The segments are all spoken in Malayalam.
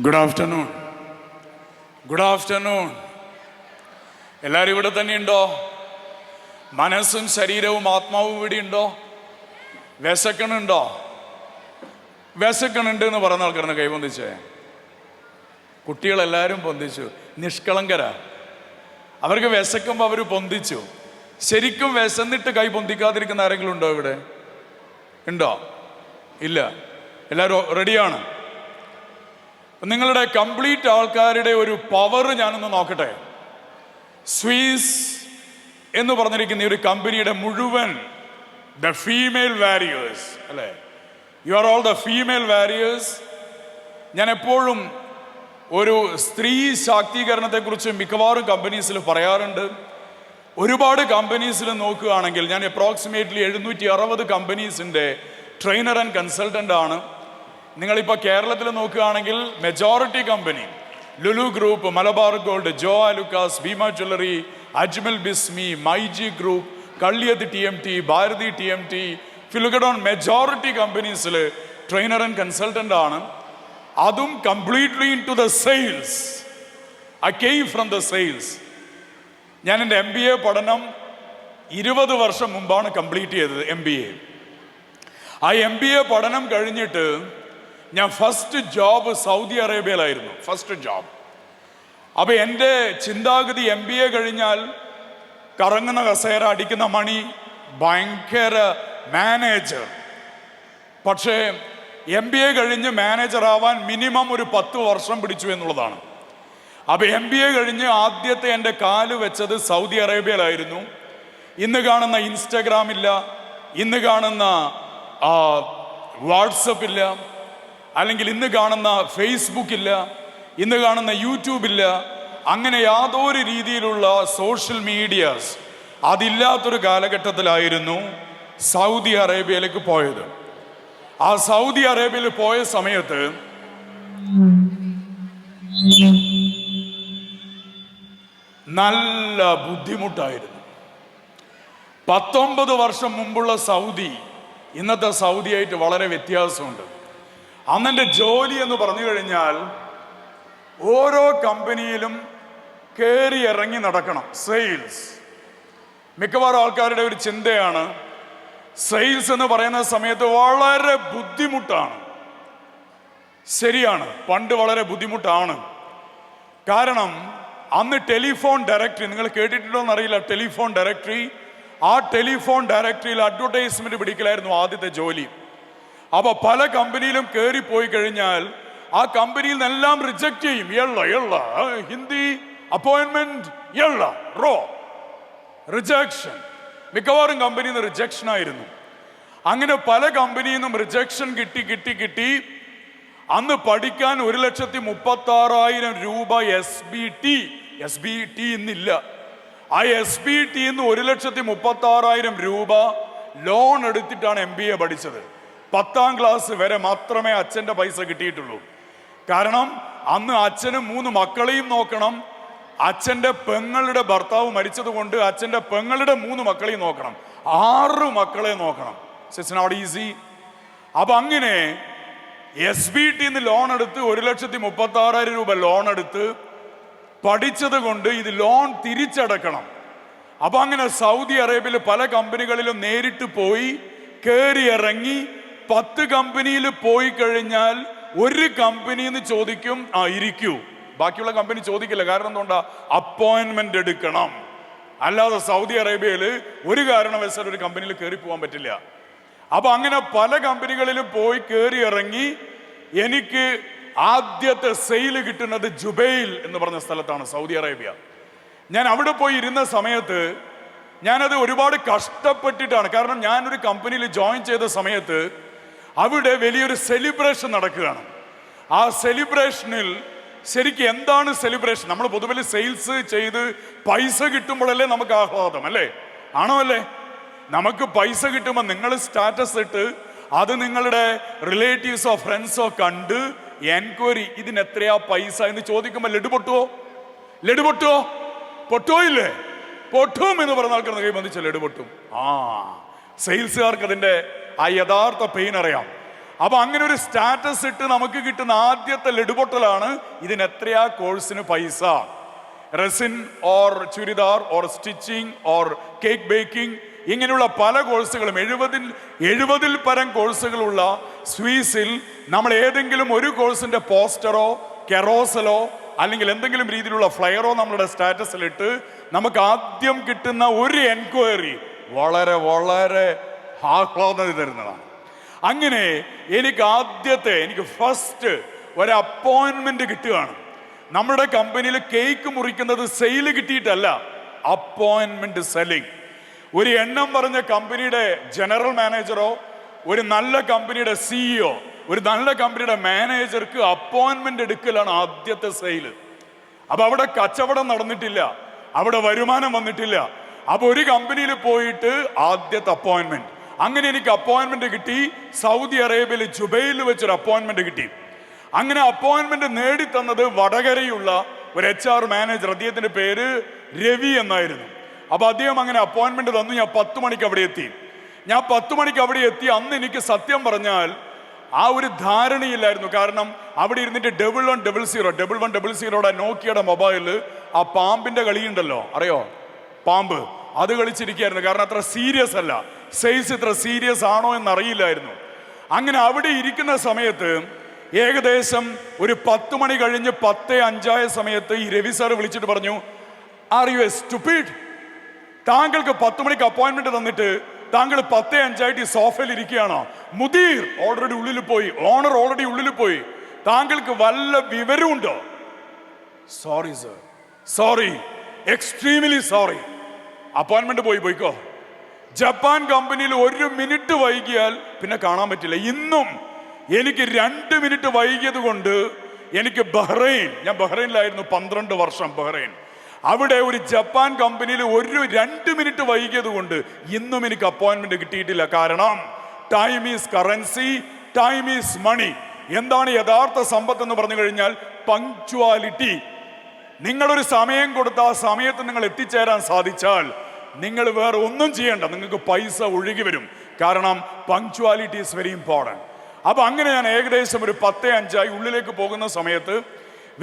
Good afternoon. Good afternoon. എല്ലാവരും ഇവിടെ തന്നെ ഉണ്ടോ? മനസ്സും ശരീരവും ആത്മാവും ഇവിടെ ഉണ്ടോ? വിശക്കണുണ്ടോ? വിശക്കണുണ്ട് എന്ന് പറഞ്ഞ ആൾക്കാരനെ കൈ പൊന്തിച്ചേ. കുട്ടികളെല്ലാവരും പൊന്തിച്ചു. നിഷ്കളങ്കര. അവർക്ക് വിശക്കുമ്പോൾ അവർ പൊന്തിച്ചു. ശരിക്കും വിശന്നിട്ട് കൈ പൊന്തിക്കാതിരിക്കുന്ന ആരെങ്കിലും ഉണ്ടോ ഇവിടെ? ഉണ്ടോ? ഇല്ല. എല്ലാവരും റെഡിയാണ്. നിങ്ങളുടെ കംപ്ലീറ്റ് ആൾക്കാരുടെ ഒരു പവർ ഞാനൊന്ന് നോക്കട്ടെ. സ്വീസ് എന്ന് പറഞ്ഞിരിക്കുന്ന ഒരു കമ്പനിയുടെ മുഴുവൻ ദ ഫീമെയിൽ വാരിയേഴ്സ് അല്ലേ? You are all the female warriors. ഞാൻ എപ്പോഴും ഒരു സ്ത്രീ ശാക്തീകരണത്തെക്കുറിച്ച് മിക്കവാറും കമ്പനീസിൽ പറയാറുണ്ട്. ഒരുപാട് കമ്പനീസിൽ നോക്കുകയാണെങ്കിൽ ഞാൻ അപ്രോക്സിമേറ്റ്ലി 760 കമ്പനീസിൻ്റെ ട്രെയിനർ ആൻഡ് കൺസൾട്ടൻ്റ് ആണ്. നിങ്ങളിപ്പോൾ കേരളത്തിൽ നോക്കുകയാണെങ്കിൽ majority company Lulu group, Malabar gold, Jo Alukkas, Bhima jewellery, Ajmal Bismi, myG group, Kalliyath TMT, Bharathi TMT, ഫിലുഗഡോൺ, മെജോറിറ്റി കമ്പനീസിൽ ട്രെയിനർ ആൻഡ് കൺസൾട്ടൻ്റ് ആണ്. അതും completely in to the sales. I came from the sales. ഞാൻ എൻ്റെ MBA പഠനം 20 വർഷം മുമ്പാണ് കംപ്ലീറ്റ് ചെയ്തത്. MBA. ആ MBA പഠനം കഴിഞ്ഞിട്ട് ഞാൻ ഫസ്റ്റ് ജോബ് സൗദി അറേബ്യയിലായിരുന്നു. First job. അപ്പോൾ എൻ്റെ ചിന്താഗതി MBA കഴിഞ്ഞാൽ കറങ്ങുന്ന കസേര, അടിക്കുന്ന മണി, ഭയങ്കര മാനേജർ. പക്ഷേ MBA കഴിഞ്ഞ് മാനേജർ ആവാൻ മിനിമം ഒരു 10 വർഷം പിടിച്ചു എന്നുള്ളതാണ്. അപ്പോൾ MBA കഴിഞ്ഞ് ആദ്യത്തെ എൻ്റെ കാല് വെച്ചത് സൗദി അറേബ്യയിലായിരുന്നു. ഇന്ന് കാണുന്ന ഇൻസ്റ്റഗ്രാം ഇല്ല, ഇന്ന് കാണുന്ന വാട്സപ്പ് ഇല്ല, അല്ലെങ്കിൽ ഇന്ന് കാണുന്ന ഫേസ്ബുക്ക് ഇല്ല, ഇന്ന് കാണുന്ന യൂട്യൂബ് ഇല്ല. അങ്ങനെ യാതൊരു രീതിയിലുള്ള സോഷ്യൽ മീഡിയാസ് അതില്ലാത്തൊരു കാലഘട്ടത്തിലായിരുന്നു സൗദി അറേബ്യയിലേക്ക് പോയത്. ആ സൗദി അറേബ്യയിൽ പോയ സമയത്ത് നല്ല ബുദ്ധിമുട്ടായിരുന്നു. 19 വർഷം മുമ്പുള്ള സൗദി ഇന്നത്തെ സൗദിയായിട്ട് വളരെ വ്യത്യാസമുണ്ട്. അന്നെൻ്റെ ജോലി എന്ന് പറഞ്ഞു കഴിഞ്ഞാൽ ഓരോ കമ്പനിയിലും കയറി ഇറങ്ങി നടക്കണം. സെയിൽസ്. മിക്കവാറും ആൾക്കാരുടെ ഒരു ചിന്തയാണ് സെയിൽസ് എന്ന് പറയുന്ന സമയത്ത് വളരെ ബുദ്ധിമുട്ടാണ്. ശരിയാണ്, പണ്ട് വളരെ ബുദ്ധിമുട്ടാണ്. കാരണം അന്ന് ടെലിഫോൺ ഡയറക്ടറി, നിങ്ങൾ കേട്ടിട്ടുണ്ടോ എന്നറിയില്ല, ടെലിഫോൺ ഡയറക്ടറി. ആ ടെലിഫോൺ ഡയറക്ടറിയിൽ അഡ്വർടൈസ്മെന്റ് പിടിക്കലായിരുന്നു ആദ്യത്തെ ജോലി. അപ്പോൾ പല കമ്പനിയിലും കയറി പോയി കഴിഞ്ഞാൽ ആ കമ്പനിയിൽ നിന്നെല്ലാം റിജക്റ്റ് ചെയ്യും. എള്ള ഹിന്ദി അപ്പോയിന്റ്മെന്റ് റോ റിജക്ഷൻ. മിക്കവാറും കമ്പനിയിൽ നിന്ന് റിജക്ഷൻ ആയിരുന്നു. അങ്ങനെ പല കമ്പനിയിൽ നിന്നും റിജക്ഷൻ കിട്ടി. അന്ന് പഠിക്കാൻ 1,36,000 രൂപ SBT ഇന്നില്ല. ആ SBT 1,36,000 രൂപ ലോൺ എടുത്തിട്ടാണ് MBA പഠിച്ചത്. 10ാം ക്ലാസ് വരെ മാത്രമേ അച്ഛൻ്റെ പൈസ കിട്ടിയിട്ടുള്ളൂ. കാരണം അന്ന് അച്ഛന് 3 മക്കളെയും നോക്കണം. അച്ഛൻ്റെ പെങ്ങളുടെ ഭർത്താവ് മരിച്ചത് കൊണ്ട് അച്ഛൻ്റെ പെങ്ങളുടെ 3 മക്കളെയും നോക്കണം. 6 മക്കളെ നോക്കണം. It's not easy. അപ്പം അങ്ങനെ SBT ലോൺ എടുത്ത് 1,36,000 രൂപ ലോൺ എടുത്ത് പഠിച്ചത് കൊണ്ട് ഇത് ലോൺ തിരിച്ചടക്കണം. അപ്പൊ അങ്ങനെ സൗദി അറേബ്യയിൽ പല കമ്പനികളിലും നേരിട്ട് പോയി കയറി ഇറങ്ങി. 10 കമ്പനിയിൽ പോയി കഴിഞ്ഞാൽ ഒരു കമ്പനിന്ന് ചോദിക്കും ഇരിക്കൂ. ബാക്കിയുള്ള കമ്പനി ചോദിക്കില്ല. കാരണം എന്തുകൊണ്ടാ? അപ്പോയിന്റ്മെന്റ് എടുക്കണം. അല്ലാതെ സൗദി അറേബ്യയിൽ ഒരു കാരണവശാലും ഒരു കമ്പനിയിൽ കയറി പോകാൻ പറ്റില്ല. അപ്പൊ അങ്ങനെ പല കമ്പനികളിലും പോയി കയറി ഇറങ്ങി. എനിക്ക് ആദ്യത്തെ സെയില് കിട്ടുന്നത് ജുബൈൽ എന്ന് പറഞ്ഞ സ്ഥലത്താണ്, സൗദി അറേബ്യ. ഞാൻ അവിടെ പോയി ഇരുന്ന സമയത്ത് ഞാനത് ഒരുപാട് കഷ്ടപ്പെട്ടിട്ടാണ്. കാരണം ഞാനൊരു കമ്പനിയിൽ ജോയിൻ ചെയ്ത സമയത്ത് അവിടെ വലിയൊരു സെലിബ്രേഷൻ നടക്കുകയാണ്. ആ സെലിബ്രേഷനിൽ ശരിക്കും എന്താണ് സെലിബ്രേഷൻ? നമ്മൾ പൊതുവെ സെയിൽസ് ചെയ്ത് പൈസ കിട്ടുമ്പോഴല്ലേ നമുക്ക് ആഹ്ലാദം, അല്ലേ? ആണോ അല്ലേ? നമുക്ക് പൈസ കിട്ടുമ്പോൾ നിങ്ങൾ സ്റ്റാറ്റസ് ഇട്ട് അത് നിങ്ങളുടെ റിലേറ്റീവ്സോ ഫ്രണ്ട്സോ കണ്ട് എൻക്വയറി, ഇതിന് എത്രയാ പൈസ എന്ന് ചോദിക്കുമ്പോൾ ലഡുപൊട്ടുവോ? പൊട്ടുവോ ഇല്ലേ? പൊട്ടും എന്ന് പറഞ്ഞ ആൾക്കാർ കൈ ബന്ധിച്ച ലഡുപൊട്ടും. സെയിൽസുകാർക്ക് അതിൻ്റെ ആ യഥാർത്ഥ പെയിൻ അറിയാം. അപ്പൊ അങ്ങനെ ഒരു സ്റ്റാറ്റസ് ഇട്ട് നമുക്ക് കിട്ടുന്ന ആദ്യത്തെ ലഡുപൊട്ടലാണ് ഇതിന് എത്രയാ കോഴ്സിന് പൈസ. Resin or churidar or stitching or cake baking, ഇങ്ങനെയുള്ള പല കോഴ്സുകളും 70 പരം കോഴ്സുകളുള്ള സ്വീസിൽ നമ്മൾ ഏതെങ്കിലും ഒരു കോഴ്സിന്റെ പോസ്റ്ററോ കെറോസലോ അല്ലെങ്കിൽ എന്തെങ്കിലും രീതിയിലുള്ള ഫ്ലയറോ നമ്മളുടെ സ്റ്റാറ്റസിലിട്ട് നമുക്ക് ആദ്യം കിട്ടുന്ന ഒരു എൻക്വയറി വളരെ വളരെ ആഹ്ലാദം തരുന്നതാണ്. അങ്ങനെ എനിക്ക് ഫസ്റ്റ് ഒരു അപ്പോയിന്റ്മെന്റ് കിട്ടുകയാണ്. നമ്മുടെ കമ്പനിയിൽ കേക്ക് മുറിക്കുന്നത് സെയിൽ കിട്ടിയിട്ടല്ല, അപ്പോയിന്റ്മെന്റ് സെല്ലിംഗ്. ഒരു എണ്ണം പറഞ്ഞ കമ്പനിയുടെ ജനറൽ മാനേജറോ ഒരു നല്ല കമ്പനിയുടെ സിഇഒ ഒരു നല്ല കമ്പനിയുടെ മാനേജർക്ക് അപ്പോയിന്റ്മെന്റ് എടുക്കലാണ് ആദ്യത്തെ സെയില്. അപ്പൊ അവിടെ കച്ചവടം നടന്നിട്ടില്ല, അവിടെ വരുമാനം വന്നിട്ടില്ല. അപ്പൊ ഒരു കമ്പനിയിൽ പോയിട്ട് ആദ്യത്തെ അപ്പോയിന്റ്മെന്റ്. അങ്ങനെ എനിക്ക് അപ്പോയിന്റ്മെന്റ് കിട്ടി. സൗദി അറേബ്യയിൽ ജുബൈലിൽ വെച്ചൊരു അപ്പോയിന്റ്മെന്റ് കിട്ടി. അങ്ങനെ അപ്പോയിന്റ്മെന്റ് നേടിത്തന്നത് വടകരയുള്ള ഒരു HR മാനേജർ, അദ്ദേഹത്തിന്റെ പേര് രവി എന്നായിരുന്നു. അപ്പൊ അദ്ദേഹം അങ്ങനെ അപ്പോയിന്റ്മെന്റ് തന്നു. ഞാൻ 10 മണിക്ക് അവിടെ എത്തി. അന്ന് എനിക്ക് സത്യം പറഞ്ഞാൽ ആ ഒരു ധാരണയില്ലായിരുന്നു. കാരണം അവിടെ ഇരുന്നിട്ട് 1100 നോക്കിയുടെ മൊബൈല് ആ പാമ്പിന്റെ കളിയുണ്ടല്ലോ, അറിയോ പാമ്പ്, അത് കളിച്ചിരിക്കുകയായിരുന്നു. കാരണം അത്ര സീരിയസ് അല്ല, സെയിൽസ് ഇത്ര സീരിയസ് ആണോ എന്നറിയില്ലായിരുന്നു. അങ്ങനെ അവിടെ ഇരിക്കുന്ന സമയത്ത് ഏകദേശം ഒരു 10 മണി കഴിഞ്ഞ് 10:05 സമയത്ത് ഈ രവി സാർ വിളിച്ചിട്ട് പറഞ്ഞു, ആർ യു എ സ്റ്റുപ്പിഡ്? താങ്കൾക്ക് 10 മണിക്ക് അപ്പോയിന്റ്മെന്റ് തന്നിട്ട് താങ്കൾ 10:05 ഈ സോഫയിൽ ഇരിക്കുകയാണോ? മുദീർ ഓൾറെഡി ഉള്ളിൽ പോയി, ഓണർ ഓൾറെഡി ഉള്ളിൽ പോയി, താങ്കൾക്ക് വല്ല വിവരമുണ്ടോ? Sorry sir, sorry, extremely sorry, appointment പോയിക്കോ. ജപ്പാൻ കമ്പനിയിൽ 1 മിനിറ്റ് വൈകിയാൽ പിന്നെ കാണാൻ പറ്റില്ല. ഇന്നും എനിക്ക് 2 മിനിറ്റ് വൈകിയത് കൊണ്ട് എനിക്ക് ഞാൻ ബഹ്റൈനിലായിരുന്നു 12 വർഷം. അവിടെ ഒരു ജപ്പാൻ കമ്പനിയിൽ 2 മിനിറ്റ് വൈകിയത് കൊണ്ട് ഇന്നും എനിക്ക് അപ്പോയിന്റ്മെന്റ് കിട്ടിയിട്ടില്ല. കാരണം time is currency, time is money. എന്താണ് യഥാർത്ഥ സമ്പത്ത് എന്ന് പറഞ്ഞു കഴിഞ്ഞാൽ പങ്ക്ച്വാലിറ്റി. നിങ്ങളൊരു സമയം കൊടുത്ത ആ സമയത്ത് നിങ്ങൾ എത്തിച്ചേരാൻ സാധിച്ചാൽ നിങ്ങൾ വേറെ ഒന്നും ചെയ്യേണ്ട, നിങ്ങൾക്ക് പൈസ ഒഴുകി വരും. കാരണം പങ്ക്ച്വാലിറ്റി ഈസ് വെരി ഇമ്പോർട്ടൻറ്റ്. അപ്പൊ അങ്ങനെ ഞാൻ ഏകദേശം ഒരു 10:05 ഉള്ളിലേക്ക് പോകുന്ന സമയത്ത്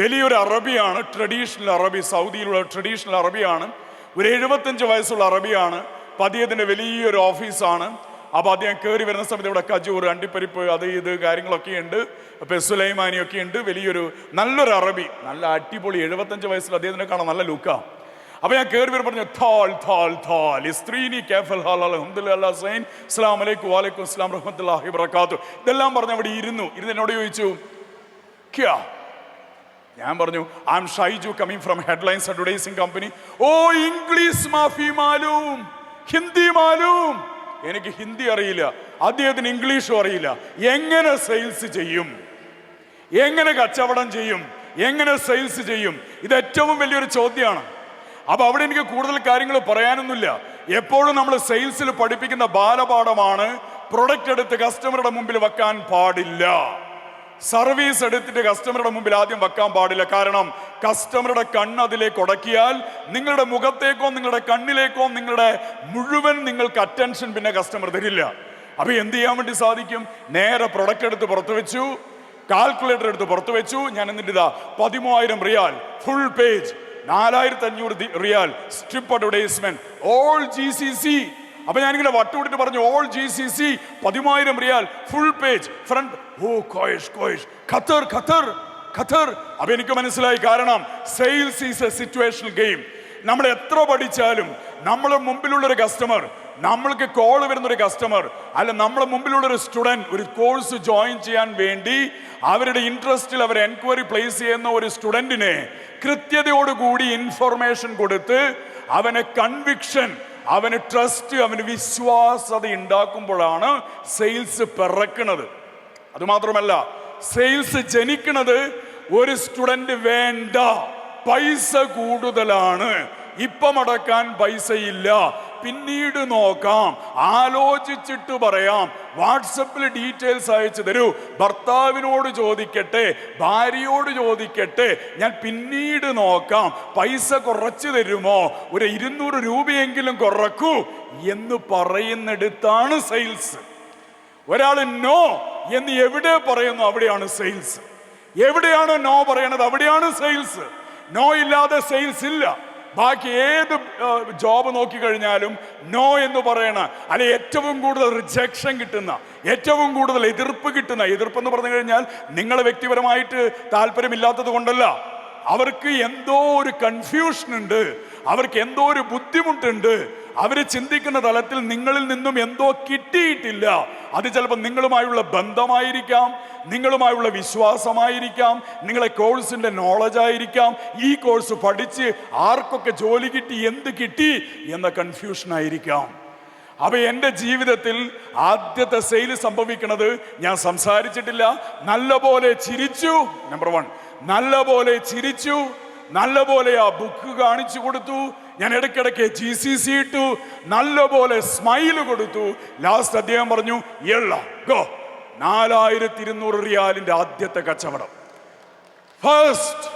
വലിയൊരു അറബിയാണ്, ട്രഡീഷണൽ അറബി, സൗദിയിലുള്ള ട്രഡീഷണൽ അറബിയാണ്, ഒരു 75 വയസ്സുള്ള അറബിയാണ്. അപ്പം അദ്ദേഹത്തിൻ്റെ വലിയൊരു ഓഫീസാണ്. അപ്പോൾ അദ്ദേഹം കയറി വരുന്ന സമയത്ത് ഇവിടെ കജൂർ, അണ്ടിപ്പരിപ്പ്, അത് ഇത് കാര്യങ്ങളൊക്കെ ഉണ്ട്, സുലൈമാനിയൊക്കെ ഉണ്ട്. നല്ലൊരു അറബി, നല്ല അടിപൊളി 75 വയസ്സിൽ അദ്ദേഹത്തിനെ കാണാൻ നല്ല ലുക്കാണ്. അപ്പൊ ഞാൻ കയറി വരും പറഞ്ഞു, ഇതെല്ലാം പറഞ്ഞ് അവിടെ ഇരുന്നു. എന്നോട് ചോദിച്ചു, ഞാൻ പറഞ്ഞു, I am Shaiju coming from headlines advertising company. ഓ, ഇംഗ്ലീഷ് മാഫി മാലൂം, ഹിന്ദി മാലൂം. എനിക്ക് ഹിന്ദി അറിയില്ല, അദ്ദേഹത്തിന് ഇംഗ്ലീഷും അറിയില്ല. എങ്ങനെ സെയിൽസ് ചെയ്യും, എങ്ങനെ കച്ചവടം ചെയ്യും, എങ്ങനെ സെയിൽസ് ചെയ്യും? ഇത് ഏറ്റവും വലിയൊരു ചോദ്യമാണ്. അപ്പൊ അവിടെ എനിക്ക് കൂടുതൽ കാര്യങ്ങൾ പറയാനൊന്നുമില്ല. എപ്പോഴും നമ്മൾ സെയിൽസിൽ പഠിപ്പിക്കുന്ന ബാലപാഠമാണ്, പ്രൊഡക്റ്റ് എടുത്ത് കസ്റ്റമറുടെ മുമ്പിൽ വെക്കാൻ പാടില്ല, സർവീസ് എടുത്തിട്ട് കസ്റ്റമറുടെ മുമ്പിൽ ആദ്യം വെക്കാൻ പാടില്ല. കാരണം കസ്റ്റമറുടെ കണ്ണ് അതിലേക്ക് ഉടക്കിയാൽ നിങ്ങളുടെ മുഖത്തേക്കോ നിങ്ങളുടെ കണ്ണിലേക്കോ നിങ്ങളുടെ മുഴുവൻ നിങ്ങൾക്ക് അറ്റൻഷൻ പിന്നെ കസ്റ്റമർ തരില്ല. അപ്പൊ എന്ത് ചെയ്യാൻ വേണ്ടി സാധിക്കും? നേരെ പ്രൊഡക്റ്റ് എടുത്ത് പുറത്തു വെച്ചു, കാൽക്കുലേറ്റർ എടുത്ത് പുറത്തു വെച്ചു. ഞാൻ എന്നിട്ട് 13,000 റിയാൽ ഫുൾ പേജ്, 4,500 റിയാൽ സ്ട്രിപ്പ് അഡ്വർടൈസ്മെന്റ്, ഓൾ GCC. അപ്പൊ ഞാനിങ്ങനെ വട്ടുവിട്ടിട്ട് പറഞ്ഞു, ഓൾ GCC 13,000 റിയാൽ ഫുൾ പേജ് ഫ്രണ്ട്. ഓ, ഖത്തർ. അപ്പൊ എനിക്ക് മനസ്സിലായി. കാരണം sales is A situational game. നമ്മൾ എത്ര പഠിച്ചാലും നമ്മളെ മുമ്പിലുള്ളൊരു കസ്റ്റമർ, നമ്മൾക്ക് കോൾ വരുന്നൊരു കസ്റ്റമർ, അല്ല നമ്മളെ മുമ്പിലുള്ളൊരു സ്റ്റുഡൻറ് ഒരു കോഴ്സ് ജോയിൻ ചെയ്യാൻ വേണ്ടി അവരുടെ ഇൻട്രസ്റ്റിൽ അവർ എൻക്വയറി പ്ലേസ് ചെയ്യുന്ന ഒരു സ്റ്റുഡൻറ്റിനെ കൃത്യതയോടുകൂടി ഇൻഫർമേഷൻ കൊടുത്ത് അവനെ കൺവിക്ഷൻ, അവന് ട്രസ്റ്റ്, അവന് വിശ്വാസത ഉണ്ടാക്കുമ്പോഴാണ് സെയിൽസ് പിറക്കുന്നത്. അതുമാത്രമല്ല, സെയിൽസ് ജനിക്കുന്നത് ഒരു സ്റ്റുഡന്റ് വേണ്ട, പൈസ കൂടുതലാണ്, ഇപ്പം അടക്കാൻ പൈസയില്ല, പിന്നീട് നോക്കാം, ആലോചിച്ചിട്ട് പറയാം, വാട്സപ്പിൽ ഡീറ്റെയിൽസ് അയച്ചു തരൂ, ഭർത്താവിനോട് ചോദിക്കട്ടെ, ഭാര്യയോട് ചോദിക്കട്ടെ, ഞാൻ പിന്നീട് നോക്കാം, പൈസ കുറച്ച് തരുമോ, ഒരു 200 രൂപയെങ്കിലും കുറക്കൂ എന്ന് പറയുന്നിടത്താണ് സെയിൽസ്. ഒരാൾ നോ, എന്ന് എവിടെ പറയുന്നു അവിടെയാണ് സെയിൽസ്. എവിടെയാണ് നോ പറയണത് അവിടെയാണ് സെയിൽസ്. നോ ഇല്ലാതെ സെയിൽസ് ഇല്ല. ബാക്കി ഏത് ജോബ് നോക്കിക്കഴിഞ്ഞാലും നോ എന്ന് പറയണ, അല്ലെ ഏറ്റവും കൂടുതൽ റിജക്ഷൻ കിട്ടുന്ന, ഏറ്റവും കൂടുതൽ എതിർപ്പ് കിട്ടുന്ന, എതിർപ്പെന്ന് പറഞ്ഞു കഴിഞ്ഞാൽ നിങ്ങൾ വ്യക്തിപരമായിട്ട് താല്പര്യമില്ലാത്തത് കൊണ്ടല്ല, അവർക്ക് എന്തോ ഒരു കൺഫ്യൂഷൻ ഉണ്ട്, അവർക്ക് എന്തോ ഒരു ബുദ്ധിമുട്ടുണ്ട്, അവര് ചിന്തിക്കുന്ന തലത്തിൽ നിങ്ങളിൽ നിന്നും എന്തോ കിട്ടിയിട്ടില്ല. അത് ചിലപ്പോൾ നിങ്ങളുമായുള്ള ബന്ധമായിരിക്കാം, നിങ്ങളുമായുള്ള വിശ്വാസമായിരിക്കാം, നിങ്ങളെ കോഴ്സിന്റെ നോളജ് ആയിരിക്കാം, ഈ കോഴ്സ് പഠിച്ച് ആർക്കൊക്കെ ജോലി കിട്ടി, എന്ത് കിട്ടി എന്ന കൺഫ്യൂഷൻ ആയിരിക്കാം. അപ്പൊ എൻ്റെ ജീവിതത്തിൽ ആദ്യത്തെ സെയിൽ സംഭവിക്കുന്നത്, ഞാൻ സംസാരിച്ചിട്ടില്ല, നല്ലപോലെ ചിരിച്ചു. നമ്പർ 1, നല്ലപോലെ ചിരിച്ചു, നല്ലപോലെ ആ ബുക്ക് കാണിച്ചു കൊടുത്തു, ഞാൻ ഇടയ്ക്കിടയ്ക്ക് GCC ഇട്ടു, നല്ലപോലെ സ്മൈല് കൊടുത്തു. ലാസ്റ്റ് അദ്ദേഹം പറഞ്ഞു, ഗോ 4200 റിയാലിന്റെ ആദ്യത്തെ കച്ചവടം. First,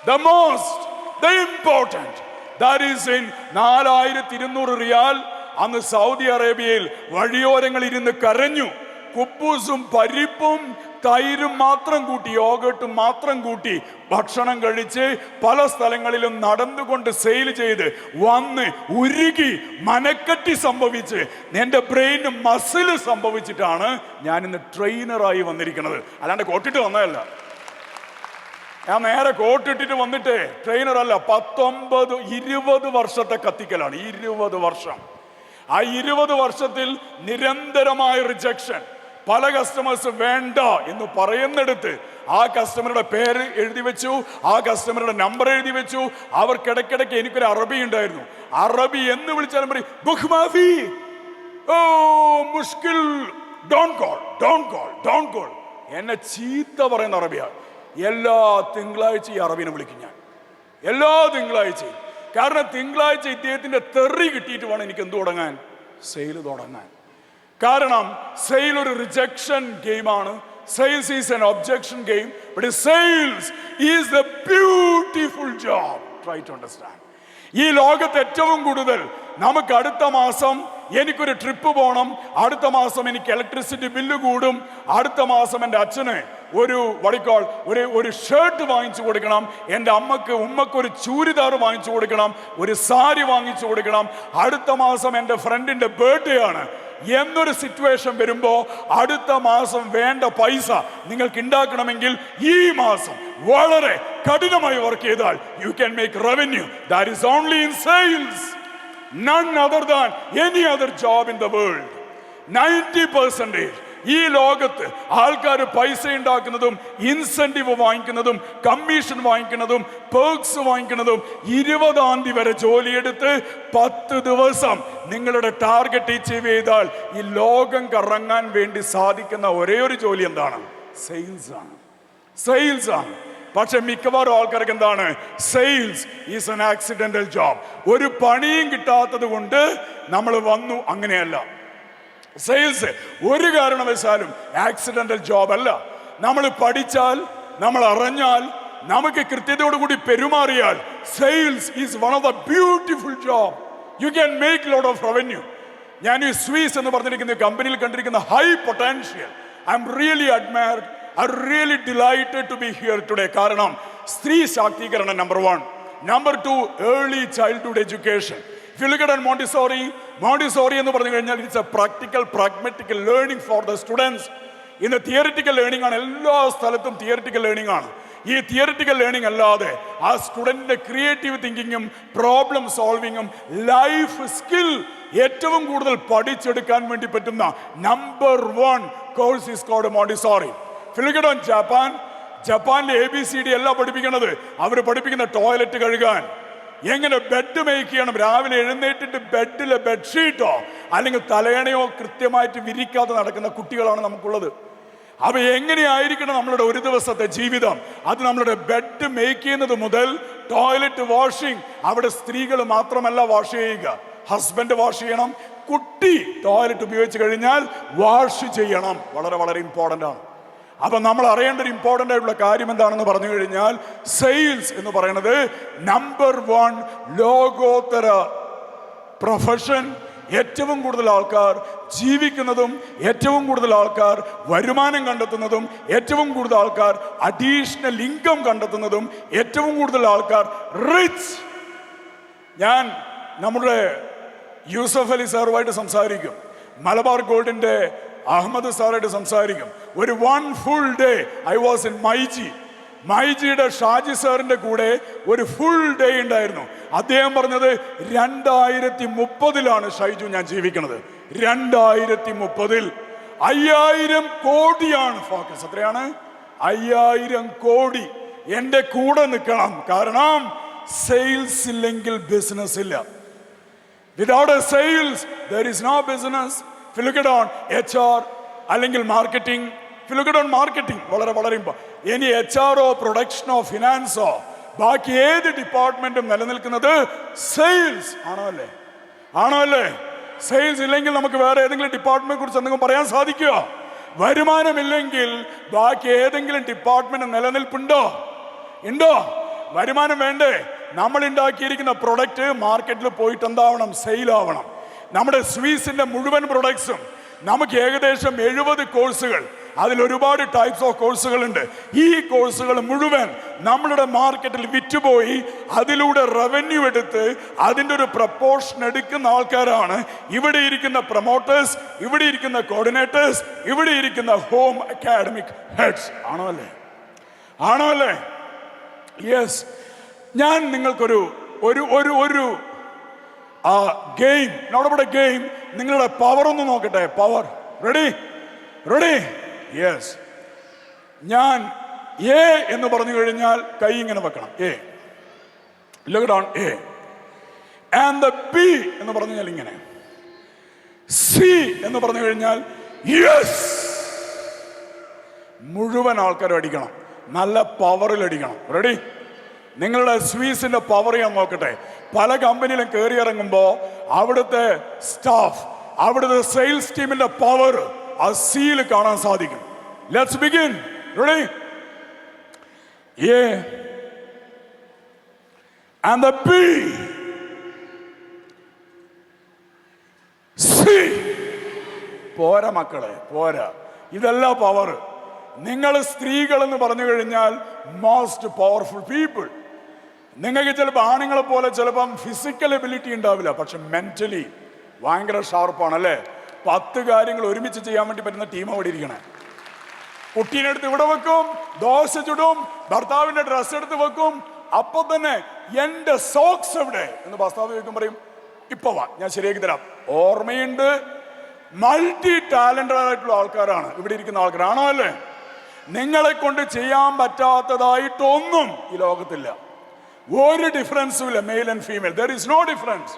the most, the important, that is in 4200 റിയാൽ. അന്ന് സൗദി അറേബ്യയിൽ വഴിയോരങ്ങളിൽ ഇരുന്ന് കരഞ്ഞു. കുബൂസും പരിപ്പും തൈരും മാത്രം കൂട്ടി, യോഗട്ടും മാത്രം കൂട്ടി ഭക്ഷണം കഴിച്ച് പല സ്ഥലങ്ങളിലും നടന്നുകൊണ്ട് സെയിൽ ചെയ്ത് വന്ന് ഉരുകി മനക്കെട്ടി സംഭവിച്ച് എൻ്റെ ബ്രെയിന് മസിൽ സംഭവിച്ചിട്ടാണ് ഞാൻ ഇന്ന് ട്രെയിനറായി വന്നിരിക്കുന്നത്. അല്ലാണ്ട് കോട്ടിട്ട് വന്നതല്ല. ഞാൻ നേരെ കോട്ടിട്ടിട്ട് വന്നിട്ട് ട്രെയിനറല്ല. 19-20 വർഷത്തെ കത്തിക്കലാണ്. 20 വർഷം. ആ 20 വർഷത്തിൽ നിരന്തരമായ റിജക്ഷൻ. പല കസ്റ്റമേഴ്സ് വേണ്ട എന്ന് പറയുന്നിടത്ത് ആ കസ്റ്റമറുടെ പേര് എഴുതി വെച്ചു, ആ കസ്റ്റമറുടെ നമ്പർ എഴുതി വെച്ചു. അവർക്കിടയ്ക്കിടയ്ക്ക് എനിക്കൊരു അറബി ഉണ്ടായിരുന്നു. അറബി എന്ന് വിളിച്ചാലും പറയും, ബുഖ്മാഫി, ഓ മുഷ്കിൽ, don't call, don't call, don't call. എന്നെ ചീത്ത പറയുന്ന അറബിയാണ്. എല്ലാ തിങ്കളാഴ്ച ഈ അറബിനെ വിളിക്കും ഞാൻ, എല്ലാ തിങ്കളാഴ്ചയും. കാരണം തിങ്കളാഴ്ച ഇദ്ദേഹത്തിന്റെ തെറി കിട്ടിയിട്ട് വേണം എനിക്ക് എന്ത് തുടങ്ങാൻ, സെയിൽ തുടങ്ങാൻ. കാരണം സെയിൽ ഒരു റിജക്ഷൻ ഗെയിമാണ്. Sales is an objection game, but sales is the beautiful job. Try to understand. ഈ ലോകത്ത് ഏറ്റവും കൂടുതൽ നമുക്ക് അടുത്ത മാസം എനിക്കൊരു ട്രിപ്പ് പോകണം, അടുത്ത മാസം എനിക്ക് ഇലക്ട്രിസിറ്റി ബില്ല് കൂടും, അടുത്ത മാസം എൻ്റെ അച്ഛന് ഒരു വടിക്കോൾ ഒരു ഷർട്ട് വാങ്ങിച്ചു കൊടുക്കണം, എൻ്റെ ഉമ്മക്ക് ഒരു ചൂരിദാർ വാങ്ങിച്ചു കൊടുക്കണം, ഒരു സാരി വാങ്ങിച്ചു കൊടുക്കണം, അടുത്ത മാസം എൻ്റെ ഫ്രണ്ടിൻ്റെ ബർത്ത്ഡേ ആണ് എന്നൊരു സിറ്റുവേഷൻ വരുമ്പോൾ അടുത്ത മാസം വേണ്ട പൈസ നിങ്ങൾക്ക് ഉണ്ടാക്കണമെങ്കിൽ ഈ മാസം വളരെ കഠിനമായി വർക്ക് ചെയ്താൽ U can make revenue. That is only in sales, none other than any other job in the world. 90% ഈ ലോകത്ത് ആൾക്കാർ പൈസ ഉണ്ടാക്കുന്നതും ഇൻസെന്റീവ് വാങ്ങിക്കുന്നതും കമ്മീഷൻ വാങ്ങിക്കുന്നതും പേർക്സ് വാങ്ങിക്കുന്നതും 20-ാം തീയതി വരെ ജോലിയെടുത്ത് 10 ദിവസം നിങ്ങളുടെ ടാർഗറ്റ് അച്ചീവ് ചെയ്താൽ ഈ ലോകം കറങ്ങാൻ വേണ്ടി സാധിക്കുന്ന ഒരേ ഒരു ജോലി എന്താണ്? സെയിൽസ് ആണ്. സെയിൽസ് ആണ്. പക്ഷെ മിക്കവാറും ആൾക്കാർക്ക് എന്താണ്? Sales is an accidental job. ഒരു പണിയും കിട്ടാത്തത് കൊണ്ട് നമ്മൾ വന്നു. അങ്ങനെയല്ല. സെയിൽസ് ഒരു കാരണവശാലും ആക്സിഡന്റൽ ജോബ് അല്ല. നമ്മൾ പഠിച്ചാൽ, നമ്മൾ അറിഞ്ഞാൽ, നമുക്ക് കൃത്യതയോടുകൂടി പെരുമാറിയാൽ sales is one of the beautiful job. You can make lot of revenue. ഞാൻ ഈ സ്വീസ് എന്ന് പറഞ്ഞിരിക്കുന്ന കമ്പനിയിൽ കണ്ടിരിക്കുന്ന high potential, I am really admired, I am really delighted to be here today. കാരണം സ്ത്രീ ശാക്തീകരണം number 1. Number 2, early childhood education. If you look at Montessori എന്ന് പറഞ്ഞു കഴിഞ്ഞാൽ it's a practical pragmatical learning for the students. ഇന്ന് തിയറിറ്റിക്കൽ ലേണിംഗ് ആണ്, എല്ലാ സ്ഥലത്തും തിയറിറ്റിക്കൽ ലേണിംഗ് ആണ്. ഈ തിയറിറ്റിക്കൽ ലേണിംഗ് അല്ലാതെ ആ സ്റ്റുഡന്റിന്റെ ക്രിയേറ്റീവ് തിങ്കിങ്ങും പ്രോബ്ലം സോൾവിങ്ങും ലൈഫ് സ്കിൽ ഏറ്റവും കൂടുതൽ പഠിച്ചെടുക്കാൻ വേണ്ടി പറ്റുന്ന number 1 course is called Montessori. If you look at ജപ്പാനിലെ ABCD അല്ല പഠിപ്പിക്കുന്നത്. അവർ പഠിപ്പിക്കുന്ന ടോയ്ലറ്റ് കഴുകാൻ, എങ്ങനെ ബെഡ് മേക്ക് ചെയ്യണം, രാവിലെ എഴുന്നേറ്റിട്ട് ബെഡിലെ ബെഡ്ഷീറ്റോ അല്ലെങ്കിൽ തലയണയോ കൃത്യമായിട്ട് വിരിക്കാതെ നടക്കുന്ന കുട്ടികളാണ് നമുക്കുള്ളത്. അപ്പൊ എങ്ങനെയായിരിക്കണം നമ്മളുടെ ഒരു ദിവസത്തെ ജീവിതം? അത് നമ്മളുടെ ബെഡ് മേക്ക് ചെയ്യുന്നത് മുതൽ ടോയ്ലറ്റ് വാഷിംഗ്, അവിടെ സ്ത്രീകൾ മാത്രമല്ല വാഷ് ചെയ്യുക, ഹസ്ബൻഡ് വാഷ് ചെയ്യണം, കുട്ടി ടോയ്ലറ്റ് ഉപയോഗിച്ച് കഴിഞ്ഞാൽ വാഷ് ചെയ്യണം. വളരെ വളരെ ഇമ്പോർട്ടൻ്റ് ആണ്. അപ്പൊ നമ്മൾ അറിയേണ്ട ഒരു ഇമ്പോർട്ടൻ്റ് ആയിട്ടുള്ള കാര്യം എന്താണെന്ന് പറഞ്ഞു കഴിഞ്ഞാൽ സെയിൽസ് എന്ന് പറയുന്നത് നമ്പർ 1 ലോകോത്തര പ്രൊഫഷൻ ഏറ്റവും കൂടുതൽ ആൾക്കാർ ജീവിക്കുന്നതും ഏറ്റവും കൂടുതൽ ആൾക്കാർ വരുമാനം കണ്ടെത്തുന്നതും ഏറ്റവും കൂടുതൽ ആൾക്കാർ അഡീഷണൽ ഇൻകം കണ്ടെത്തുന്നതും ഏറ്റവും കൂടുതൽ ആൾക്കാർ റിച്ച്. ഞാൻ നമ്മുടെ യൂസഫ് അലി സാറുമായിട്ട് സംസാരിക്കും, മലബാർ ഗോൾഡിന്റെ അഹമ്മദ് സാറായിട്ട് സംസാരിക്കും. ഒരു 1 full day I was in മൈജിയുടെ ഷാജി സാറിന്റെ കൂടെ ഒരു ഫുൾ ഡേ ഉണ്ടായിരുന്നു. അദ്ദേഹം പറഞ്ഞത് 2030 ഷൈജു ഞാൻ ജീവിക്കുന്നത്. 2030 5000 കോടിയാണ് ഫോക്കസ്. എത്രയാണ്? 5000 കോടി. എന്റെ കൂടെ നിൽക്കണം. കാരണം സെയിൽസ് ഇല്ലെങ്കിൽ ബിസിനസ് ഇല്ല. Without A sales there is no business. If you look at on HR അല്ലെങ്കിൽ മാർക്കറ്റിംഗ്, മാർക്കറ്റിംഗ് വളരെ വളരെ ഇനി HR-ഓ പ്രൊഡക്ഷനോ ഫിനാൻസോ ബാക്കി ഏത് ഡിപ്പാർട്ട്മെന്റും നിലനിൽക്കുന്നത് സെയിൽസ് ആണോ അല്ലേ? സെയിൽസ് ഇല്ലെങ്കിൽ നമുക്ക് വേറെ ഏതെങ്കിലും ഡിപ്പാർട്ട്മെന്റിനെ കുറിച്ച് എന്തെങ്കിലും പറയാൻ സാധിക്കുമോ? വരുമാനമില്ലെങ്കിൽ ബാക്കി ഏതെങ്കിലും ഡിപ്പാർട്ട്മെന്റ് നിലനിൽപ്പുണ്ടോ? വരുമാനം വേണ്ടേ? നമ്മൾ ഉണ്ടാക്കിയിരിക്കുന്ന പ്രൊഡക്റ്റ് മാർക്കറ്റിൽ പോയിട്ട് എന്താവണം? സെയിലാവണം. നമ്മുടെ സ്വീസിന്റെ മുഴുവൻ പ്രൊഡക്ട്സും നമുക്ക് ഏകദേശം 70 കോഴ്സുകൾ, അതിൽ ഒരുപാട് ടൈപ്സ് ഓഫ് കോഴ്സുകൾ ഉണ്ട്. ഈ കോഴ്സുകൾ മുഴുവൻ നമ്മളുടെ മാർക്കറ്റിൽ വിറ്റുപോയി അതിലൂടെ റവന്യൂ എടുത്ത് അതിൻ്റെ ഒരു പ്രപ്പോർഷൻ എടുക്കുന്ന ആൾക്കാരാണ് ഇവിടെ ഇരിക്കുന്ന പ്രൊമോട്ടേഴ്സ്, ഇവിടെ ഇരിക്കുന്ന കോർഡിനേറ്റേഴ്സ്, ഇവിടെ ഇരിക്കുന്ന ഹോം അക്കാഡമിക് ഹെഡ്സ്. ആണോ അല്ലേ? യെസ്. ഞാൻ നിങ്ങൾക്കൊരു ഒരു ഗെയിം, നമ്മുടെ ഗെയിം, നിങ്ങളുടെ പവർ ഒന്ന് നോക്കട്ടെ. Power ready? യെസ്. ഞാൻ എ എന്ന് പറഞ്ഞു കഴിഞ്ഞാൽ കൈ ഇങ്ങനെ വെക്കണം. A, look down, A. And the B എന്ന് പറഞ്ഞു കഴിഞ്ഞാൽ ഇങ്ങനെ. സി എന്ന് പറഞ്ഞു കഴിഞ്ഞാൽ യെസ്. മുഴുവൻ ആൾക്കാരും അടിക്കണം, നല്ല പവറിൽ അടിക്കണം. റെഡി? നിങ്ങളുടെ സ്വീസിന്റെ പവർ ഞാൻ നോക്കട്ടെ. പല കമ്പനിയിലും കയറി ഇറങ്ങുമ്പോൾ അവിടുത്തെ സ്റ്റാഫ്, അവിടുത്തെ സെയിൽസ് ടീമിന്റെ പവർ ആ സിയിൽ കാണാൻ സാധിക്കും. Let's begin. Ready? A and the B. C. പോരാ മക്കളെ, പോരാ. ഇതല്ല പവർ. നിങ്ങൾ സ്ത്രീകൾ എന്ന് പറഞ്ഞു കഴിഞ്ഞാൽ മോസ്റ്റ് പവർഫുൾ പീപ്പിൾ. നിങ്ങൾക്ക് ചിലപ്പോൾ ആണുങ്ങളെ പോലെ ചിലപ്പം ഫിസിക്കൽ എബിലിറ്റി ഉണ്ടാവില്ല, പക്ഷെ മെന്റലി ഭയങ്കര ഷാർപ്പാണ് അല്ലേ? 10 കാര്യങ്ങൾ ഒരുമിച്ച് ചെയ്യാൻ വേണ്ടി പറ്റുന്ന ടീം അവിടെ ഇരിക്കണേ. കുട്ടീനെ എടുത്ത് ഇവിടെ വെക്കും, ദോശ ചുടും, ഭർത്താവിന്റെ ഡ്രസ്സ് എടുത്ത് വെക്കും. അപ്പൊ തന്നെ എന്റെ സോക്സ് എവിടെ എന്ന് ഭർത്താവ് ചോദിക്കും, പറയും ഇപ്പൊ വാ ഞാൻ ശരിയാക്കി തരാം. ഓർമ്മയുണ്ട്. മൾട്ടി ടാലന്റഡ് ആയിട്ടുള്ള ആൾക്കാരാണ് ഇവിടെ ഇരിക്കുന്ന ആൾക്കാർ. ആണോ അല്ലേ? നിങ്ങളെ കൊണ്ട് ചെയ്യാൻ പറ്റാത്തതായിട്ടൊന്നും ഈ ലോകത്തില്ല. ഒരു ഡിഫറൻസും ഇല്ല. Male and female, there is no difference.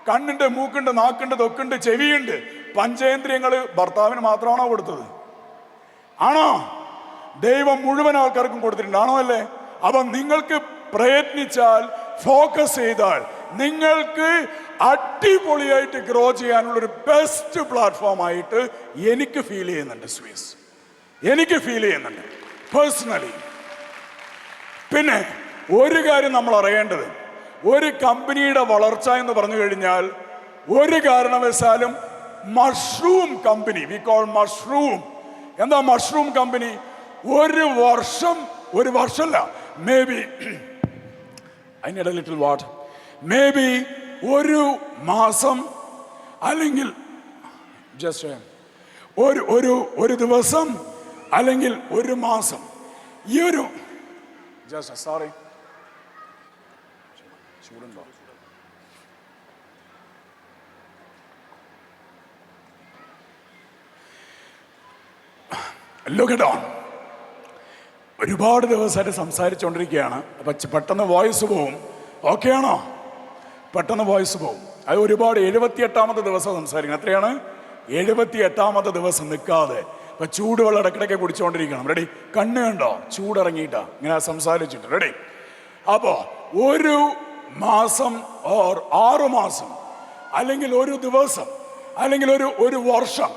കണ്ണുണ്ട്, മൂക്കുണ്ട്, നാക്കുണ്ട്, തൊക്കുണ്ട്, ചെവിയുണ്ട്. പഞ്ചേന്ദ്രിയങ്ങൾ ഭർത്താവിന് മാത്രമാണോ കൊടുത്തത്? ആണോ? ദൈവം മുഴുവൻ ആൾക്കാർക്കും കൊടുത്തിട്ടുണ്ട്. ആണോ അല്ലേ? അപ്പൊ നിങ്ങൾക്ക് പ്രയത്നിച്ചാൽ, ഫോക്കസ് ചെയ്താൽ നിങ്ങൾക്ക് അടിപൊളിയായിട്ട് ഗ്രോ ചെയ്യാനുള്ള ഒരു ബെസ്റ്റ് പ്ലാറ്റ്ഫോം ആയിട്ട് എനിക്ക് ഫീൽ ചെയ്യുന്നുണ്ട് സ്വീസ്. എനിക്ക് ഫീൽ ചെയ്യുന്നുണ്ട് പേഴ്സണലി. പിന്നെ ഒരു കാര്യം നമ്മൾ അറിയേണ്ടത്, ഒരു കമ്പനിയുടെ വളർച്ച എന്ന് പറഞ്ഞു കഴിഞ്ഞാൽ ഒരു കാരണവശാലും mushroom company, we call mushroom. എന്താ മഷ്റൂം കമ്പനി? ഒരു വർഷമല്ല, maybe I need a little what, maybe ഒരു മാസം അല്ലെങ്കിൽ ജസ്റ്റ് ഒരു ദിവസം അല്ലെങ്കിൽ ഒരു മാസം, ഈ ഒരു ജസ്റ്റ് സോറി ചൂടുണ്ടോ? Look at on. ഒരുപാട് ദിവസമായിട്ട് സംസാരിച്ചുകൊണ്ടിരിക്കുകയാണ്. അപ്പൊ പെട്ടെന്ന് വോയിസ് പോവും. ഓക്കെ ആണോ? പെട്ടെന്ന് വോയിസ് പോവും. അത് ഒരുപാട് 78ാമത്തെ ദിവസം സംസാരിക്കണം. എത്രയാണ്? 78ാമത്തെ ദിവസം നിൽക്കാതെ ഇപ്പൊ ചൂടുവെള്ളം ഇടയ്ക്കിടയ്ക്ക് കുടിച്ചുകൊണ്ടിരിക്കണം. റെഡി? കണ്ണ് കണ്ടോ? ചൂടിറങ്ങിയിട്ടാ ഇങ്ങനെ സംസാരിച്ചിട്ട്. റെഡി? അപ്പോ ഒരു മാസം ഓർ 6 മാസം അല്ലെങ്കിൽ ഒരു ദിവസം അല്ലെങ്കിൽ ഒരു വർഷം,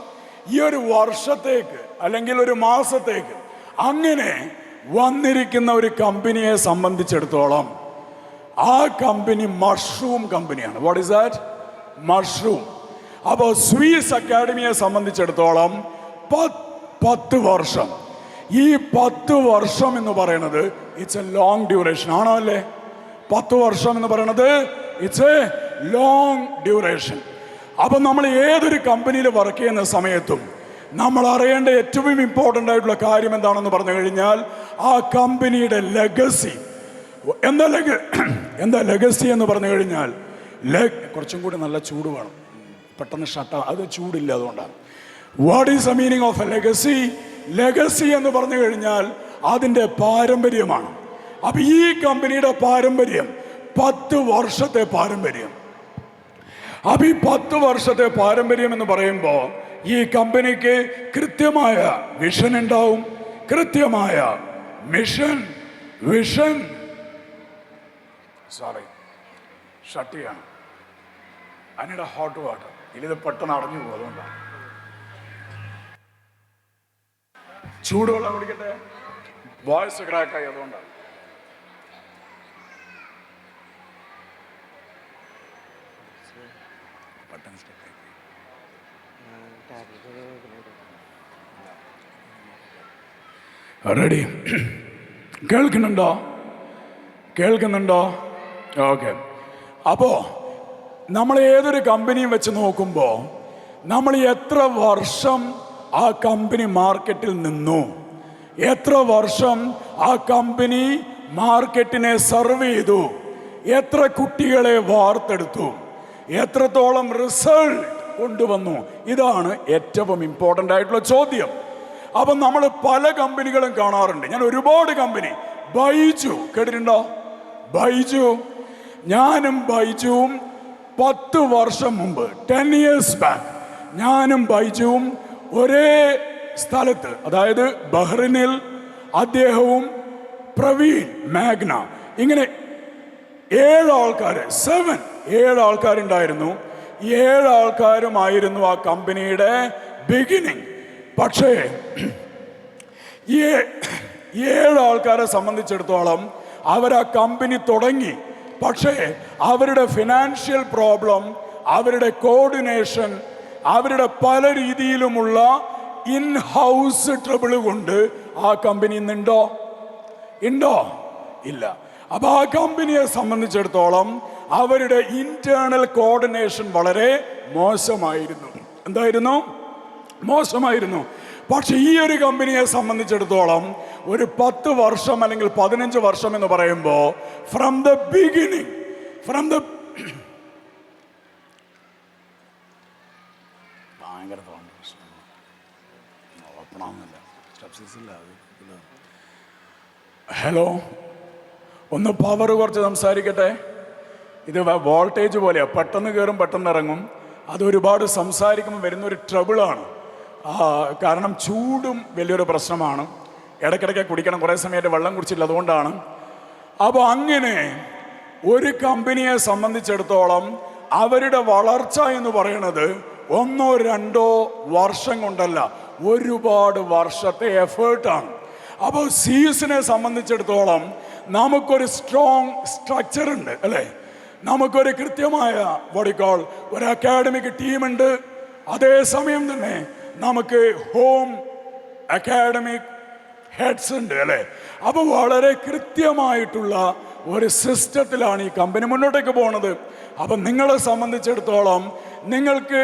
ഈ ഒരു വർഷത്തേക്ക് അല്ലെങ്കിൽ ഒരു മാസത്തേക്ക് അങ്ങനെ വന്നിരിക്കുന്ന ഒരു കമ്പനിയെ സംബന്ധിച്ചിടത്തോളം ആ കമ്പനി മഷ്റൂം കമ്പനിയാണ്. What is that? മഷ്റൂം. അപ്പോൾ സ്വീസ് അക്കാഡമിയെ സംബന്ധിച്ചിടത്തോളം 10 വർഷം. ഈ 10 വർഷം എന്ന് പറയുന്നത് ഇറ്റ്സ് എ ലോങ് ഡ്യൂറേഷൻ. ആണോ അല്ലേ? 10 വർഷം എന്ന് പറയുന്നത് ഇറ്റ്സ് എ ലോങ് ഡ്യൂറേഷൻ. അപ്പം നമ്മൾ ഏതൊരു കമ്പനിയിൽ വർക്ക് ചെയ്യുന്ന സമയത്തും നമ്മൾ അറിയേണ്ട ഏറ്റവും ഇമ്പോർട്ടൻ്റ് ആയിട്ടുള്ള കാര്യം എന്താണെന്ന് പറഞ്ഞു കഴിഞ്ഞാൽ ആ കമ്പനിയുടെ ലെഗസി. എന്താ ലെഗസി എന്ന് പറഞ്ഞു കഴിഞ്ഞാൽ കുറച്ചും കൂടി നല്ല ചൂട് വേണം, പെട്ടെന്ന് അത് ചൂടില്ല, അതുകൊണ്ടാണ്. What is the meaning of A legacy? Legacy എന്ന് പറഞ്ഞു കഴിഞ്ഞാൽ അതിൻ്റെ പാരമ്പര്യമാണ്. അപ്പം ഈ കമ്പനിയുടെ പാരമ്പര്യം 10 വർഷത്തെ പാരമ്പര്യം. അപ്പം ഈ 10 വർഷത്തെ പാരമ്പര്യം എന്ന് പറയുമ്പോൾ ഈ കമ്പനിക്ക് കൃത്യമായ വിഷൻ ഉണ്ടാവും, കൃത്യമായ വിഷൻ ഷട്ട് ചെയ്യണം. അതിനിടെ ഹോട്ട് വാട്ടർ ഇത് പെട്ടെന്ന് അടഞ്ഞു പോകും, അതുകൊണ്ടാണ്. ചൂടുവെള്ളം കുടിക്കട്ടെ, വോയിസ് ക്രാക്കായി, അതുകൊണ്ടാണ്. റെഡി? കേൾക്കുന്നുണ്ടോ? ഓക്കെ. അപ്പോൾ നമ്മൾ ഏതൊരു കമ്പനിയും വെച്ച് നോക്കുമ്പോൾ നമ്മൾ എത്ര വർഷം ആ കമ്പനി മാർക്കറ്റിൽ നിന്നു, എത്ര വർഷം ആ കമ്പനി മാർക്കറ്റിനെ സർവ് ചെയ്തു, എത്ര കുട്ടികളെ വാർത്തെടുത്തു, എത്രത്തോളം റിസൾട്ട് കൊണ്ടുവന്നു, ഇതാണ് ഏറ്റവും ഇമ്പോർട്ടൻ്റ് ആയിട്ടുള്ള ചോദ്യം. അപ്പം നമ്മൾ പല കമ്പനികളും കാണാറുണ്ട്. ഞാൻ ഒരുപാട് കമ്പനി, ബൈജു കേട്ടിട്ടുണ്ടോ? ഞാനും ബൈജുവും 10 വർഷം മുമ്പ്, 10 years ബാക്ക്, ഞാനും ബൈജുവും ഒരേ സ്ഥലത്ത്, അതായത് ബഹ്റിനിൽ, അദ്ദേഹവും പ്രവീൺ മാഗ്ന, ഇങ്ങനെ 7 ആൾക്കാർ, 7 ആൾക്കാരുണ്ടായിരുന്നു. 7 ആൾക്കാരുമായിരുന്നു ആ കമ്പനിയുടെ ബിഗിനിങ്. പക്ഷേ ഈ 7 ആൾക്കാരെ സംബന്ധിച്ചിടത്തോളം അവർ ആ കമ്പനി തുടങ്ങി. പക്ഷേ അവരുടെ ഫിനാൻഷ്യൽ പ്രോബ്ലം, അവരുടെ കോർഡിനേഷൻ, അവരുടെ പല രീതിയിലുമുള്ള ഇൻ ഹൗസ് ട്രബിൾ കൊണ്ട് ആ കമ്പനി ഇന്നുണ്ടോ? ഇല്ല. അപ്പൊ ആ കമ്പനിയെ സംബന്ധിച്ചിടത്തോളം അവരുടെ ഇന്റേണൽ കോർഡിനേഷൻ വളരെ മോശമായിരുന്നു. പക്ഷെ ഈ ഒരു കമ്പനിയെ സംബന്ധിച്ചിടത്തോളം ഒരു 10 വർഷം അല്ലെങ്കിൽ 15 വർഷം എന്ന് പറയുമ്പോൾ ഫ്രം ദ ബിഗിനിങ്, ഭയങ്കര ഹലോ, ഒന്ന് പവർ കുറച്ച് സംസാരിക്കട്ടെ. ഇത് വോൾട്ടേജ് പോലെയാണ്, പെട്ടെന്ന് കയറും പെട്ടെന്ന് ഇറങ്ങും. അതൊരുപാട് സംസാരിക്കുമ്പോൾ വരുന്നൊരു ട്രബിളാണ്. കാരണം ചൂടും വലിയൊരു പ്രശ്നമാണ്. ഇടയ്ക്കിടയ്ക്ക് കുടിക്കണം, കുറേ സമയത്ത് വെള്ളം കുടിച്ചില്ല, അതുകൊണ്ടാണ്. അപ്പോൾ അങ്ങനെ ഒരു കമ്പനിയെ സംബന്ധിച്ചിടത്തോളം അവരുടെ വളർച്ച എന്ന് പറയുന്നത് 1-2 വർഷം കൊണ്ടല്ല, ഒരുപാട് വർഷത്തെ എഫേർട്ടാണ്. അപ്പോൾ സീസിനെ സംബന്ധിച്ചിടത്തോളം നമുക്കൊരു സ്ട്രോങ് സ്ട്രക്ചർ ഉണ്ട്, അല്ലേ? നമുക്കൊരു കൃത്യമായ ഒരു അക്കാഡമിക് ടീമുണ്ട്. അതേസമയം തന്നെ നമുക്ക് ഹോം അക്കാഡമിക് ഹെഡ്സ് ഉണ്ട്, അല്ലേ? അപ്പോൾ വളരെ കൃത്യമായിട്ടുള്ള ഒരു സിസ്റ്റത്തിലാണ് ഈ കമ്പനി മുന്നോട്ടേക്ക് പോകുന്നത്. അപ്പം നിങ്ങളെ സംബന്ധിച്ചിടത്തോളം നിങ്ങൾക്ക്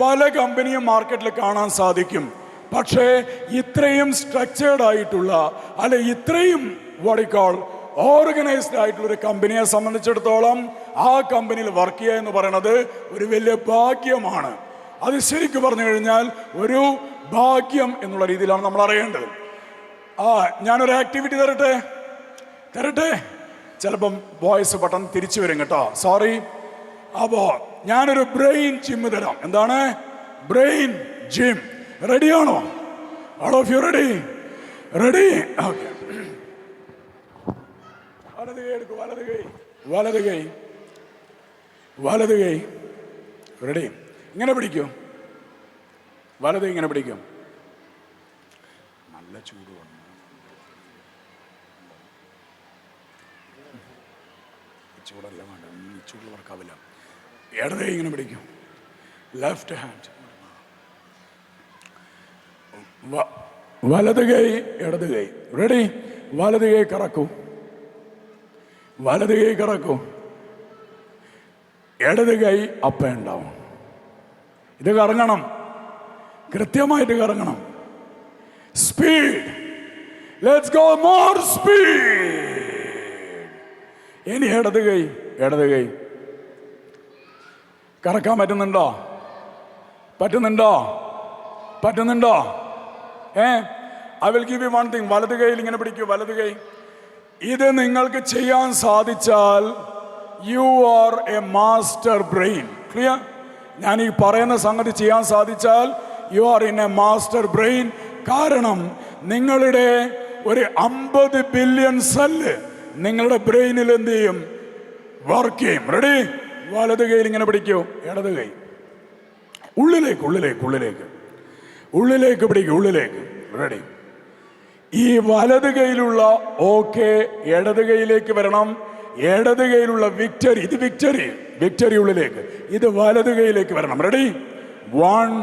പല കമ്പനിയും മാർക്കറ്റിൽ കാണാൻ സാധിക്കും. പക്ഷേ ഇത്രയും സ്ട്രക്ചേർഡ് ആയിട്ടുള്ള, അല്ലെ ഇത്രയും ഓർഗനൈസ്ഡ് ആയിട്ടുള്ള ഒരു കമ്പനിയെ സംബന്ധിച്ചിടത്തോളം ആ കമ്പനിയിൽ വർക്ക് ചെയ്യുക എന്ന് പറയുന്നത് ഒരു വലിയ ഭാഗ്യമാണ്. അത് ശരിക്കും പറഞ്ഞു കഴിഞ്ഞാൽ ഒരു ഭാഗ്യം എന്നുള്ള രീതിയിലാണ് നമ്മൾ അറിയേണ്ടത്. ഞാനൊരു ആക്ടിവിറ്റി തരട്ടെ. ചിലപ്പം വോയിസ് പെട്ടെന്ന് തിരിച്ചു വരും കേട്ടോ, സോറി. അപ്പോൾ ഞാനൊരു ബ്രെയിൻ ജിം തരാം. എന്താണ് ബ്രെയിൻ ജിം? റെഡിയാണോ? All of you ready? Okay. വലത് കൈ എടുക്കും, വലത് കൈ റെഡി. ഇങ്ങനെ പിടിക്കും, വലത് ഇങ്ങനെ പിടിക്കും. നല്ല ചൂട് വന്നു. ചൂടല്ല വേണ്ട, ചൂട് വർക്കാവില്ല. ഇടത് കൈ ഇങ്ങനെ പിടിക്കും, ലെഫ്റ്റ് ഹാൻഡ്. വലത് കൈ ഇടത് കൈ. റെഡി? വലത് കൈ കറക്കൂ, വലത് കൈ കറക്കൂ, ഇടത് കൈ അപ്പ് ആൻഡ് ഡൗൺ. ഇത് കറങ്ങണം, കൃത്യമായിട്ട് കറങ്ങണം. Speed. Let's go more speed. ഇനി ഇടത് കൈ, ഇടത് കൈ കറക്കാൻ പറ്റുന്നുണ്ടോ? പറ്റുന്നുണ്ടോ? പറ്റുന്നുണ്ടോ? I will give you one thing. വലത് കൈയിൽ ഇങ്ങനെ പിടിക്കൂ, വലത് കൈ. ഇത് നിങ്ങൾക്ക് ചെയ്യാൻ സാധിച്ചാൽ you are A master brain. Clear? ഞാൻ ഈ പറയുന്ന സംഗതി ചെയ്യാൻ സാധിച്ചാൽ you are in A master brain. കാരണം നിങ്ങളുടെ ഒരു 50 ബില്യൺ സെല്ല് നിങ്ങളുടെ ബ്രെയിനിൽ എന്ത് ചെയ്യും? വർക്ക് ചെയ്യും. റെഡി? വലത് കൈയിൽ ഇങ്ങനെ പിടിക്കൂ, ഇടത് കൈ ഉള്ളിലേക്ക്, ഉള്ളിലേക്ക്, ഉള്ളിലേക്ക്, ഉള്ളിലേക്ക് പിടിക്കൂ, ഉള്ളിലേക്ക്. റെഡി? ഈ വലത് കൈയിലുള്ള ഓക്കെ ഇടത് കൈയിലേക്ക് വരണം. ഇടത് കൈയിലുള്ള വിക്ടറി, ഇത് വിക്ടറി, വിക്ടറി ഉള്ളിലേക്ക്, ഇത് വലത് കൈയിലേക്ക് വരണം. റെഡി? 1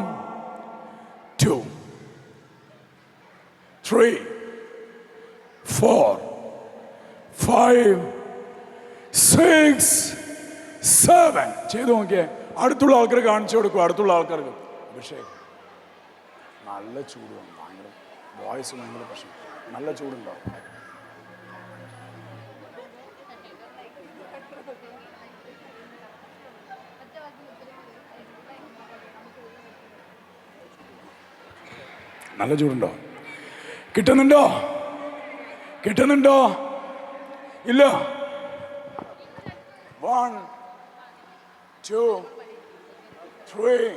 2 3 4 5 6 7. ചെയ്തു നോക്കിയേ. അടുത്തുള്ള ആൾക്കാർ കാണിച്ചു കൊടുക്കും, അടുത്തുള്ള ആൾക്കാർക്ക്. അഭിഷേക് നല്ല ചൂട്, ഭയങ്കര വോയിസ്, ഭയങ്കര പ്രശ്നം, നല്ല ചൂടുണ്ടാവും. നല്ല ചൂടുണ്ടോ? കിട്ടുന്നുണ്ടോ? കിട്ടുന്നുണ്ടോ? ഇല്ല. 1 2 3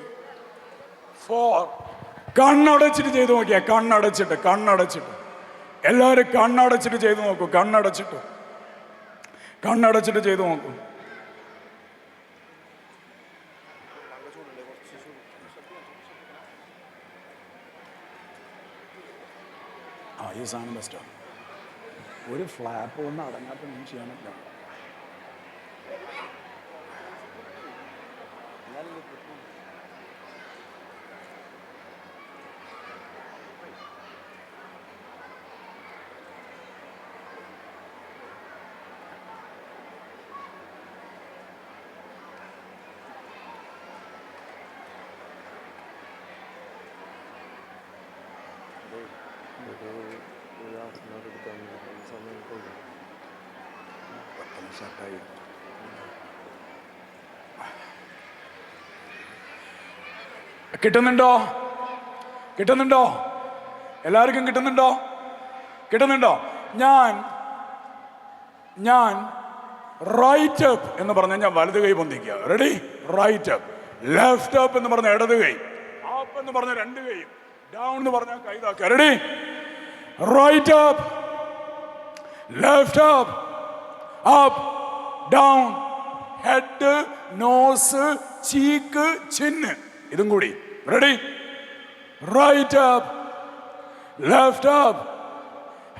4. കണ്ണടച്ചിട്ട് ചെയ്തു നോക്കിയാ, കണ്ണടച്ചിട്ട്, കണ്ണടച്ചിട്ട്. എല്ലാവരും കണ്ണടച്ചിട്ട് ചെയ്തു നോക്കൂ, കണ്ണടച്ചിട്ട്, കണ്ണടച്ചിട്ട് ചെയ്തു നോക്കൂ. ഈ സാധനം ബെസ്റ്റാണ്. ഒരു ഫ്ലാപ്പ് ഒന്ന് അടങ്ങാത്ത ഒന്നും ചെയ്യാൻ പറ്റില്ല. കിട്ടുന്നുണ്ടോ? കിട്ടുന്നുണ്ടോ? എല്ലാവർക്കും കിട്ടുന്നുണ്ടോ? കിട്ടുന്നുണ്ടോ? ഞാൻ റൈറ്റ് അപ്പ് എന്ന് പറഞ്ഞാൽ ഞാൻ വലത് കൈ പൊന്തിക്കുക. Ready? Right up. Left up എന്ന് പറഞ്ഞ ഇടത് കൈ. അപ്പ് എന്ന് പറഞ്ഞ രണ്ട് കൈ. ഡൗൺ എന്ന് പറഞ്ഞാൽ കൈതാക്കുക. Ready? Right up, left up, up, down, head, nose, cheek, chin. ഇതും കൂടി. Ready? Right up, left up,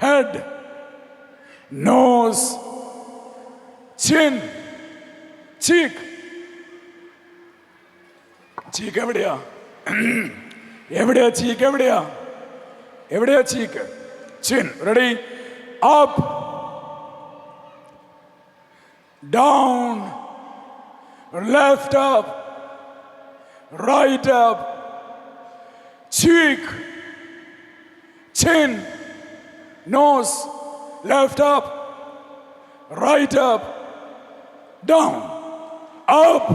head, nose, chin, cheek. Cheek എവിടെയാ? എവിടെയാ ചീക്ക്? എവിടെയാ? എവിടെയാ cheek? Chin. Ready? Up, down, left up, right up, cheek, chin, nose, left up, right up, down, up.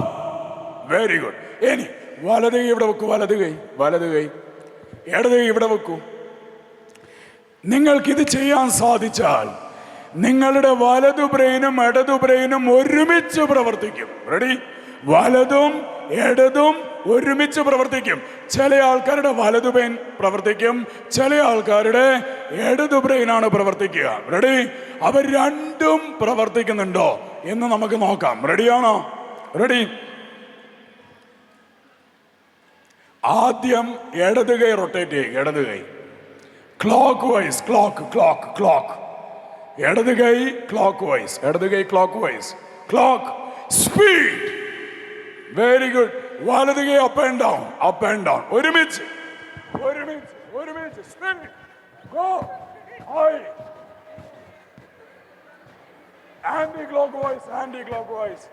Very good. ഇനി വലത് കൈ ഇവിടെ വെക്കൂ. വലത് കൈ, വലത് കൈ, ഇടത് കൈ ഇവിടെ വെക്കൂ. നിങ്ങൾക്കിത് ചെയ്യാൻ സാധിച്ചാൽ നിങ്ങളുടെ വലതു ബ്രെയിനും ഇടതു ബ്രെയിനും ഒരുമിച്ച് പ്രവർത്തിക്കും. റെഡി? വലതും ഇടതും ഒരുമിച്ച് പ്രവർത്തിക്കും. ചില ആൾക്കാരുടെ വലതു ബ്രെയിൻ പ്രവർത്തിക്കും, ചില ആൾക്കാരുടെ ഇടതു ബ്രെയിനാണ് പ്രവർത്തിക്കുക. റെഡി? അവർ രണ്ടും പ്രവർത്തിക്കുന്നുണ്ടോ എന്ന് നമുക്ക് നോക്കാം. റെഡിയാണോ? റെഡി? ആദ്യം ഇടത് കൈ റൊട്ടേറ്റ് ചെയ്യുക. ഇടത് കൈ clockwise, clock, clock, clock. ഇടത് കൈ ക്ലോക്ക് വൈസ്, ഇടത് കൈ clockwise, clock. Speed. Very good. വലത് കൈ up and down, up and down. ഒരുമിച്ച് ഒരുമിച്ച് ഒരുമിച്ച്. Spin, go, high, anticlockwise, anticlockwise.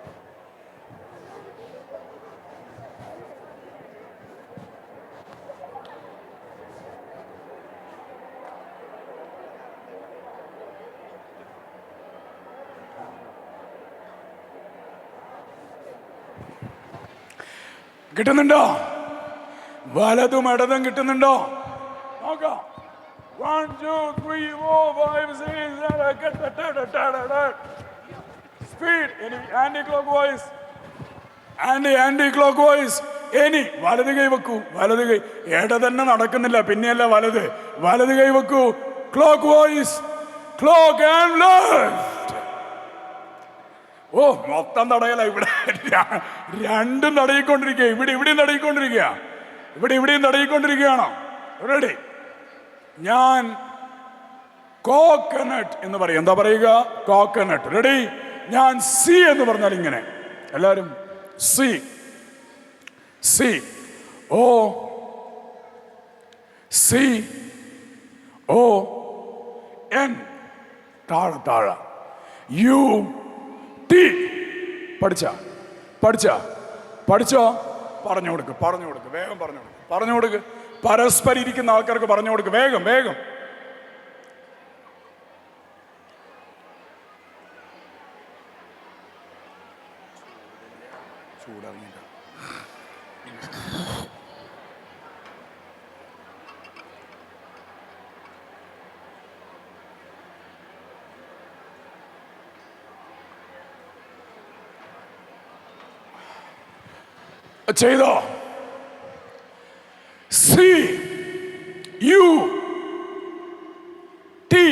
കിട്ടുന്നുണ്ടോ? വലതും ഇടതും കിട്ടുന്നുണ്ടോ? നോക്കാം. 1 2 3 4 5 6 7 സ്പീഡ്. ഇനി anticlockwise, anticlockwise. ഇനി വലത് കൈ വെക്കൂ, വലത് കൈ. ഇട തന്നെ നടക്കുന്നില്ല, പിന്നെയല്ല വലത്. വലത് കൈ വെക്കൂ, clockwise, clock and left. ഓ, മൊത്തം തടയല. ഇവിടെ രണ്ടും തടയിക്കൊണ്ടിരിക്കുക. ഇവിടെയും തടയിക്കൊണ്ടിരിക്കുക, ഇവിടെയും തടയിക്കൊണ്ടിരിക്കുകയാണോ? റെഡി? ഞാൻ കോക്കനട്ട് എന്ന് പറയും. എന്താ പറയുക? കോക്കനട്ട്. റെഡി? ഞാൻ സി എന്ന് പറഞ്ഞാൽ ഇങ്ങനെ. എല്ലാവരും C, C, O, C, O, N. താഴെ താഴെ. U, T. പഠിച്ചോ? പറഞ്ഞു കൊടുക്ക്, വേഗം പറഞ്ഞു കൊടുക്ക്. പരസ്പരം ഇരിക്കുന്ന ആൾക്കാർക്ക് പറഞ്ഞു കൊടുക്ക്, വേഗം. ചൂടറിയില്ല. ചെയ്തോ? C, U, T,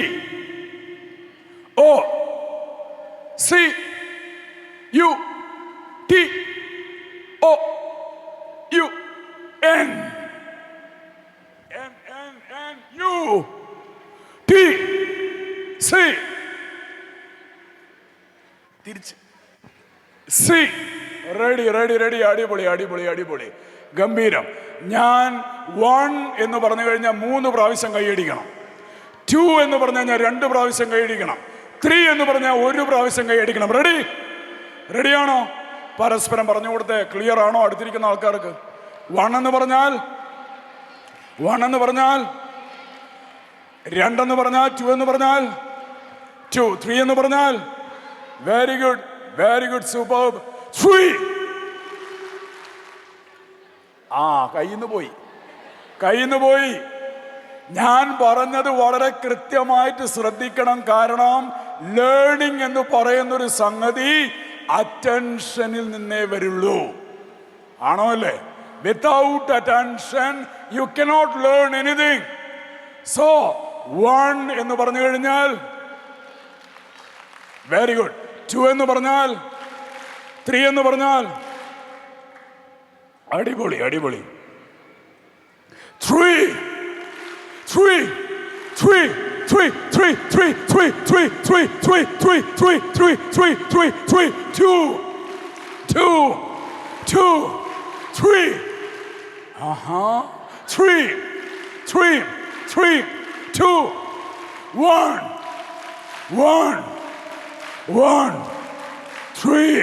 O, C, U, T, O, U, N, U, T, C. തിരിച്ച് സി. റെഡി. അടിപൊളി, ഗംഭീരം. ഞാൻ 1 എന്ന് പറഞ്ഞു കഴിഞ്ഞാൽ 3 പ്രാവശ്യം കൈയടിക്കണം. 2 എന്ന് പറഞ്ഞു കഴിഞ്ഞാൽ 2 പ്രാവശ്യം കൈയടിക്കണം. 3 എന്ന് പറഞ്ഞാൽ 1 പ്രാവശ്യം കൈയടിക്കണം. റെഡിയാണോ? പരസ്പരം പറഞ്ഞു കൊടുത്തേ. ക്ലിയർ ആണോ അടുത്തിരിക്കുന്ന ആൾക്കാർക്ക്? 1 എന്ന് പറഞ്ഞാൽ 2 എന്ന് പറഞ്ഞാൽ 2 എന്ന് പറഞ്ഞാൽ 2, 3 എന്ന് പറഞ്ഞാൽ വെരി ഗുഡ്, സൂപ്പർബ്. 3. കയ്യിന്ന് പോയി. ഞാൻ പറഞ്ഞത് വളരെ കൃത്യമായിട്ട് ശ്രദ്ധിക്കണം. കാരണം ലേണിംഗ് എന്ന് പറയുന്നൊരു സംഗതി അറ്റൻഷനിൽ നിന്നേ വരുള്ളൂ. ആണോ അല്ലേ? Without attention you cannot learn anything. So 1 എന്ന് പറഞ്ഞു കഴിഞ്ഞാൽ വെരി ഗുഡ്. 2 എന്ന് പറഞ്ഞാൽ, 3 എന്ന് പറഞ്ഞാൽ അടിപൊളി. 3 2 1 3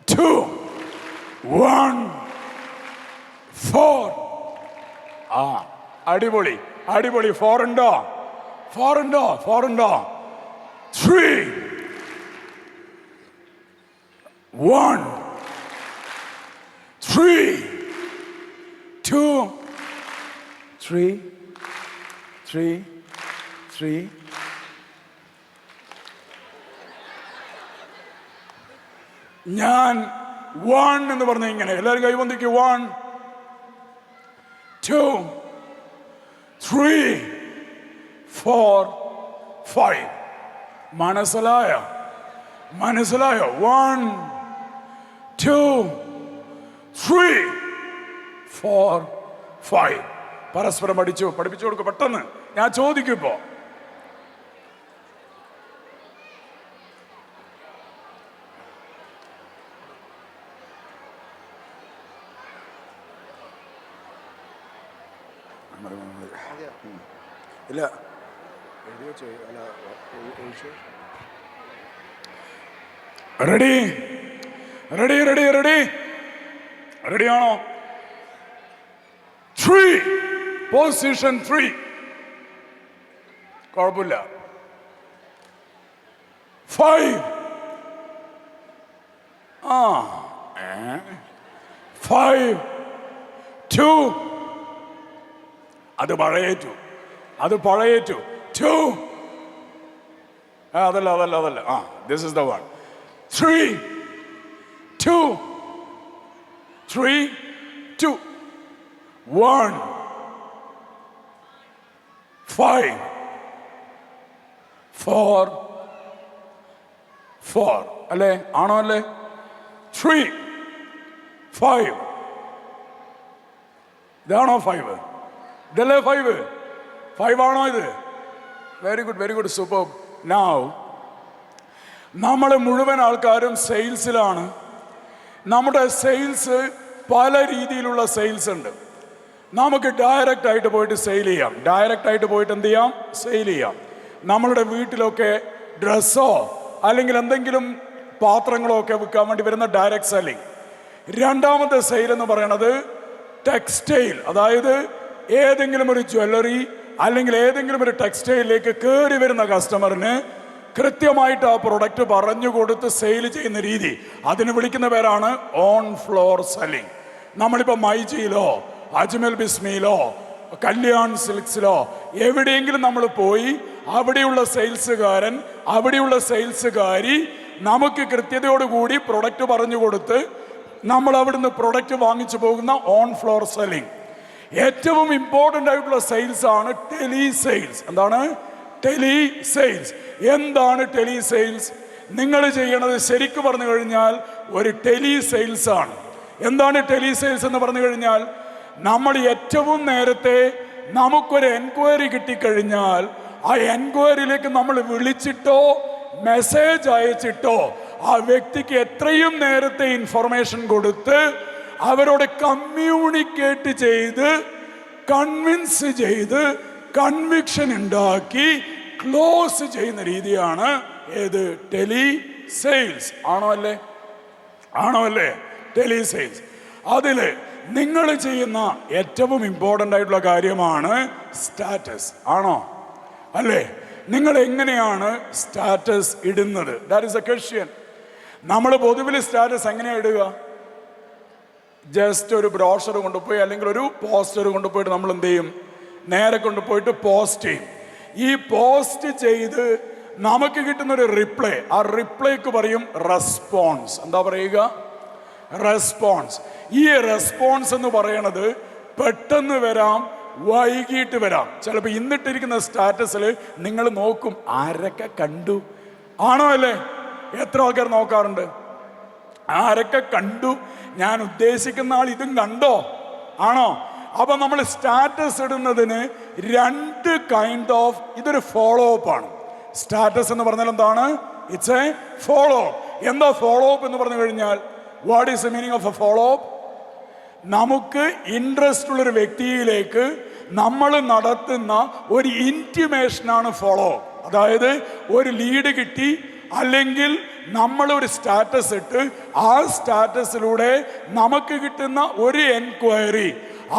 2 1 4. അടിപൊളി. 4 ഉണ്ടോ? 3 1 3 2 3. ഞാൻ 1 എന്ന് പറഞ്ഞ ഇങ്ങനെ. എല്ലാവരും കൈവന്തിക്ക്. 1 2 3 4 5. മനസ്സിലായോ? 1 2 3 4 5. പരസ്പരം പഠിപ്പിച്ചു കൊടുക്കും. പെട്ടെന്ന് ഞാൻ ചോദിക്കും. ഇപ്പോ ഇല്ല റെഡി റെഡി റെഡി റെഡി റെഡിയാണോ? 3 പൊസിഷൻ 3 കുഴപ്പമില്ല. 5 5 2 അത് പഴയേറ്റു 2 അതല്ല ദിസ് ഇസ് ദ വൺ. 3 2 3 2 1 5 4 4 അല്ലേ? ആണോ അല്ലേ? 3 5 ഇതാണോ 5? ഇതല്ലേ 5 ആണോ ഇത്? Very good super. നൗ നമ്മൾ മുഴുവൻ ആൾക്കാരും സെയിൽസിലാണ്. നമ്മുടെ സെയിൽസ് പല രീതിയിലുള്ള സെയിൽസ് ഉണ്ട്. നമുക്ക് ഡയറക്റ്റ് ആയിട്ട് പോയിട്ട് സെയിൽ ചെയ്യാം. സെയിൽ ചെയ്യാം. നമ്മളുടെ വീട്ടിലൊക്കെ ഡ്രസ്സോ അല്ലെങ്കിൽ എന്തെങ്കിലും പാത്രങ്ങളോ ഒക്കെ വിൽക്കാൻ വേണ്ടി വരുന്ന ഡയറക്റ്റ് സെല്ലിംഗ്. രണ്ടാമത്തെ സെയിൽ എന്ന് പറയുന്നത് ടെക്സ്റ്റൈൽ, അതായത് ഏതെങ്കിലും ഒരു ജ്വല്ലറി അല്ലെങ്കിൽ ഏതെങ്കിലും ഒരു ടെക്സ്റ്റൈലിലേക്ക് കയറി വരുന്ന കസ്റ്റമറിന് കൃത്യമായിട്ട് ആ പ്രൊഡക്റ്റ് പറഞ്ഞു കൊടുത്ത് സെയിൽ ചെയ്യുന്ന രീതി, അതിന് വിളിക്കുന്ന പേരാണ് ഓൺ ഫ്ലോർ സെല്ലിംഗ്. നമ്മളിപ്പോൾ മൈജിയിലോ അജ്മൽ ബിസ്മിയിലോ കല്യാൺ സിൽക്സിലോ എവിടെയെങ്കിലും നമ്മൾ പോയി അവിടെയുള്ള സെയിൽസുകാരി നമുക്ക് കൃത്യതയോടുകൂടി പ്രൊഡക്റ്റ് പറഞ്ഞു കൊടുത്ത് നമ്മൾ അവിടുന്ന് പ്രൊഡക്റ്റ് വാങ്ങിച്ചു പോകുന്ന ഓൺ ഫ്ലോർ സെല്ലിംഗ്. ഏറ്റവും ഇമ്പോർട്ടൻ്റ് ആയിട്ടുള്ള സെയിൽസ് ആണ് ടെലി സെയിൽസ്. എന്താണ് ടെലി സെയിൽസ്? എന്താണ് ടെലി സെയിൽസ്? നിങ്ങൾ ചെയ്യണത് ശരിക്കും പറഞ്ഞു കഴിഞ്ഞാൽ ഒരു ടെലി സെയിൽസ് ആണ്. എന്താണ് ടെലി സെയിൽസ് എന്ന് പറഞ്ഞു കഴിഞ്ഞാൽ, നമ്മൾ ഏറ്റവും നേരത്തെ നമുക്കൊരു എൻക്വയറി കിട്ടിക്കഴിഞ്ഞാൽ ആ എൻക്വയറിയിലേക്ക് നമ്മൾ വിളിച്ചിട്ടോ മെസ്സേജ് അയച്ചിട്ടോ ആ വ്യക്തിക്ക് എത്രയും നേരത്തെ ഇൻഫർമേഷൻ കൊടുത്ത് അവരോട് കമ്മ്യൂണിക്കേറ്റ് ചെയ്ത് കൺവിൻസ് ചെയ്ത് കൺവിക്ഷൻ ഉണ്ടാക്കി ക്ലോസ് ചെയ്യുന്ന രീതിയാണ് ഏത്? Tele sales. ആണോ അല്ലേ? Tele sales. അതിൽ നിങ്ങൾ ചെയ്യുന്ന ഏറ്റവും ഇമ്പോർട്ടൻ്റ് ആയിട്ടുള്ള കാര്യമാണ് സ്റ്റാറ്റസ്. ആണോ അല്ലേ? നിങ്ങൾ എങ്ങനെയാണ് സ്റ്റാറ്റസ് ഇടുന്നത്? That is A question. നമ്മൾ പൊതുവിൽ സ്റ്റാറ്റസ് എങ്ങനെയാണ് ഇടുക? ജസ്റ്റ് ഒരു ബ്രോഷർ കൊണ്ടുപോയി അല്ലെങ്കിൽ ഒരു പോസ്റ്റർ കൊണ്ടുപോയിട്ട് നമ്മൾ എന്ത് ചെയ്യും? നേരെ കൊണ്ടുപോയിട്ട് പോസ്റ്റ് ചെയ്യും. ഈ പോസ്റ്റ് ചെയ്ത് നമുക്ക് കിട്ടുന്ന ഒരു റിപ്ലൈ, ആ റിപ്ലൈക്ക് പറയും റെസ്പോൺസ്. എന്താ പറയുക? റെസ്പോൺസ്. ഈ റെസ്പോൺസ് എന്ന് പറയണത് പെട്ടെന്ന് വരാം, വൈകിട്ട് വരാം. ചിലപ്പോൾ ഇന്നിട്ടിരിക്കുന്ന സ്റ്റാറ്റസിൽ നിങ്ങൾ നോക്കും ആരൊക്കെ കണ്ടു. ആണോ അല്ലേ? എത്ര ആൾക്കാർ നോക്കാറുണ്ട്? ആരൊക്കെ കണ്ടു, ഞാൻ ഉദ്ദേശിക്കുന്ന ആൾ ഇതും കണ്ടോ? ആണോ? അപ്പൊ നമ്മൾ സ്റ്റാറ്റസ് ഇടുന്നതിന് 2 കൈൻഡ് ഓഫ്, ഇതൊരു ഫോളോ അപ്പ് ആണ്. സ്റ്റാറ്റസ് എന്ന് പറഞ്ഞാൽ എന്താണ്? It's A follow up. എന്താ ഫോളോ അപ്പ് എന്ന് പറഞ്ഞു കഴിഞ്ഞാൽ, what is the meaning of A follow up? നമുക്ക് ഇൻട്രസ്റ്റ് ഉള്ളൊരു വ്യക്തിയിലേക്ക് നമ്മൾ നടത്തുന്ന ഒരു ഇൻറ്റിമേഷനാണ് ഫോളോ അപ്പ്. അതായത് ഒരു ലീഡ് കിട്ടി അല്ലെങ്കിൽ നമ്മൾ ഒരു സ്റ്റാറ്റസ് ഇട്ട് ആ സ്റ്റാറ്റസിലൂടെ നമുക്ക് കിട്ടുന്ന ഒരു എൻക്വയറി,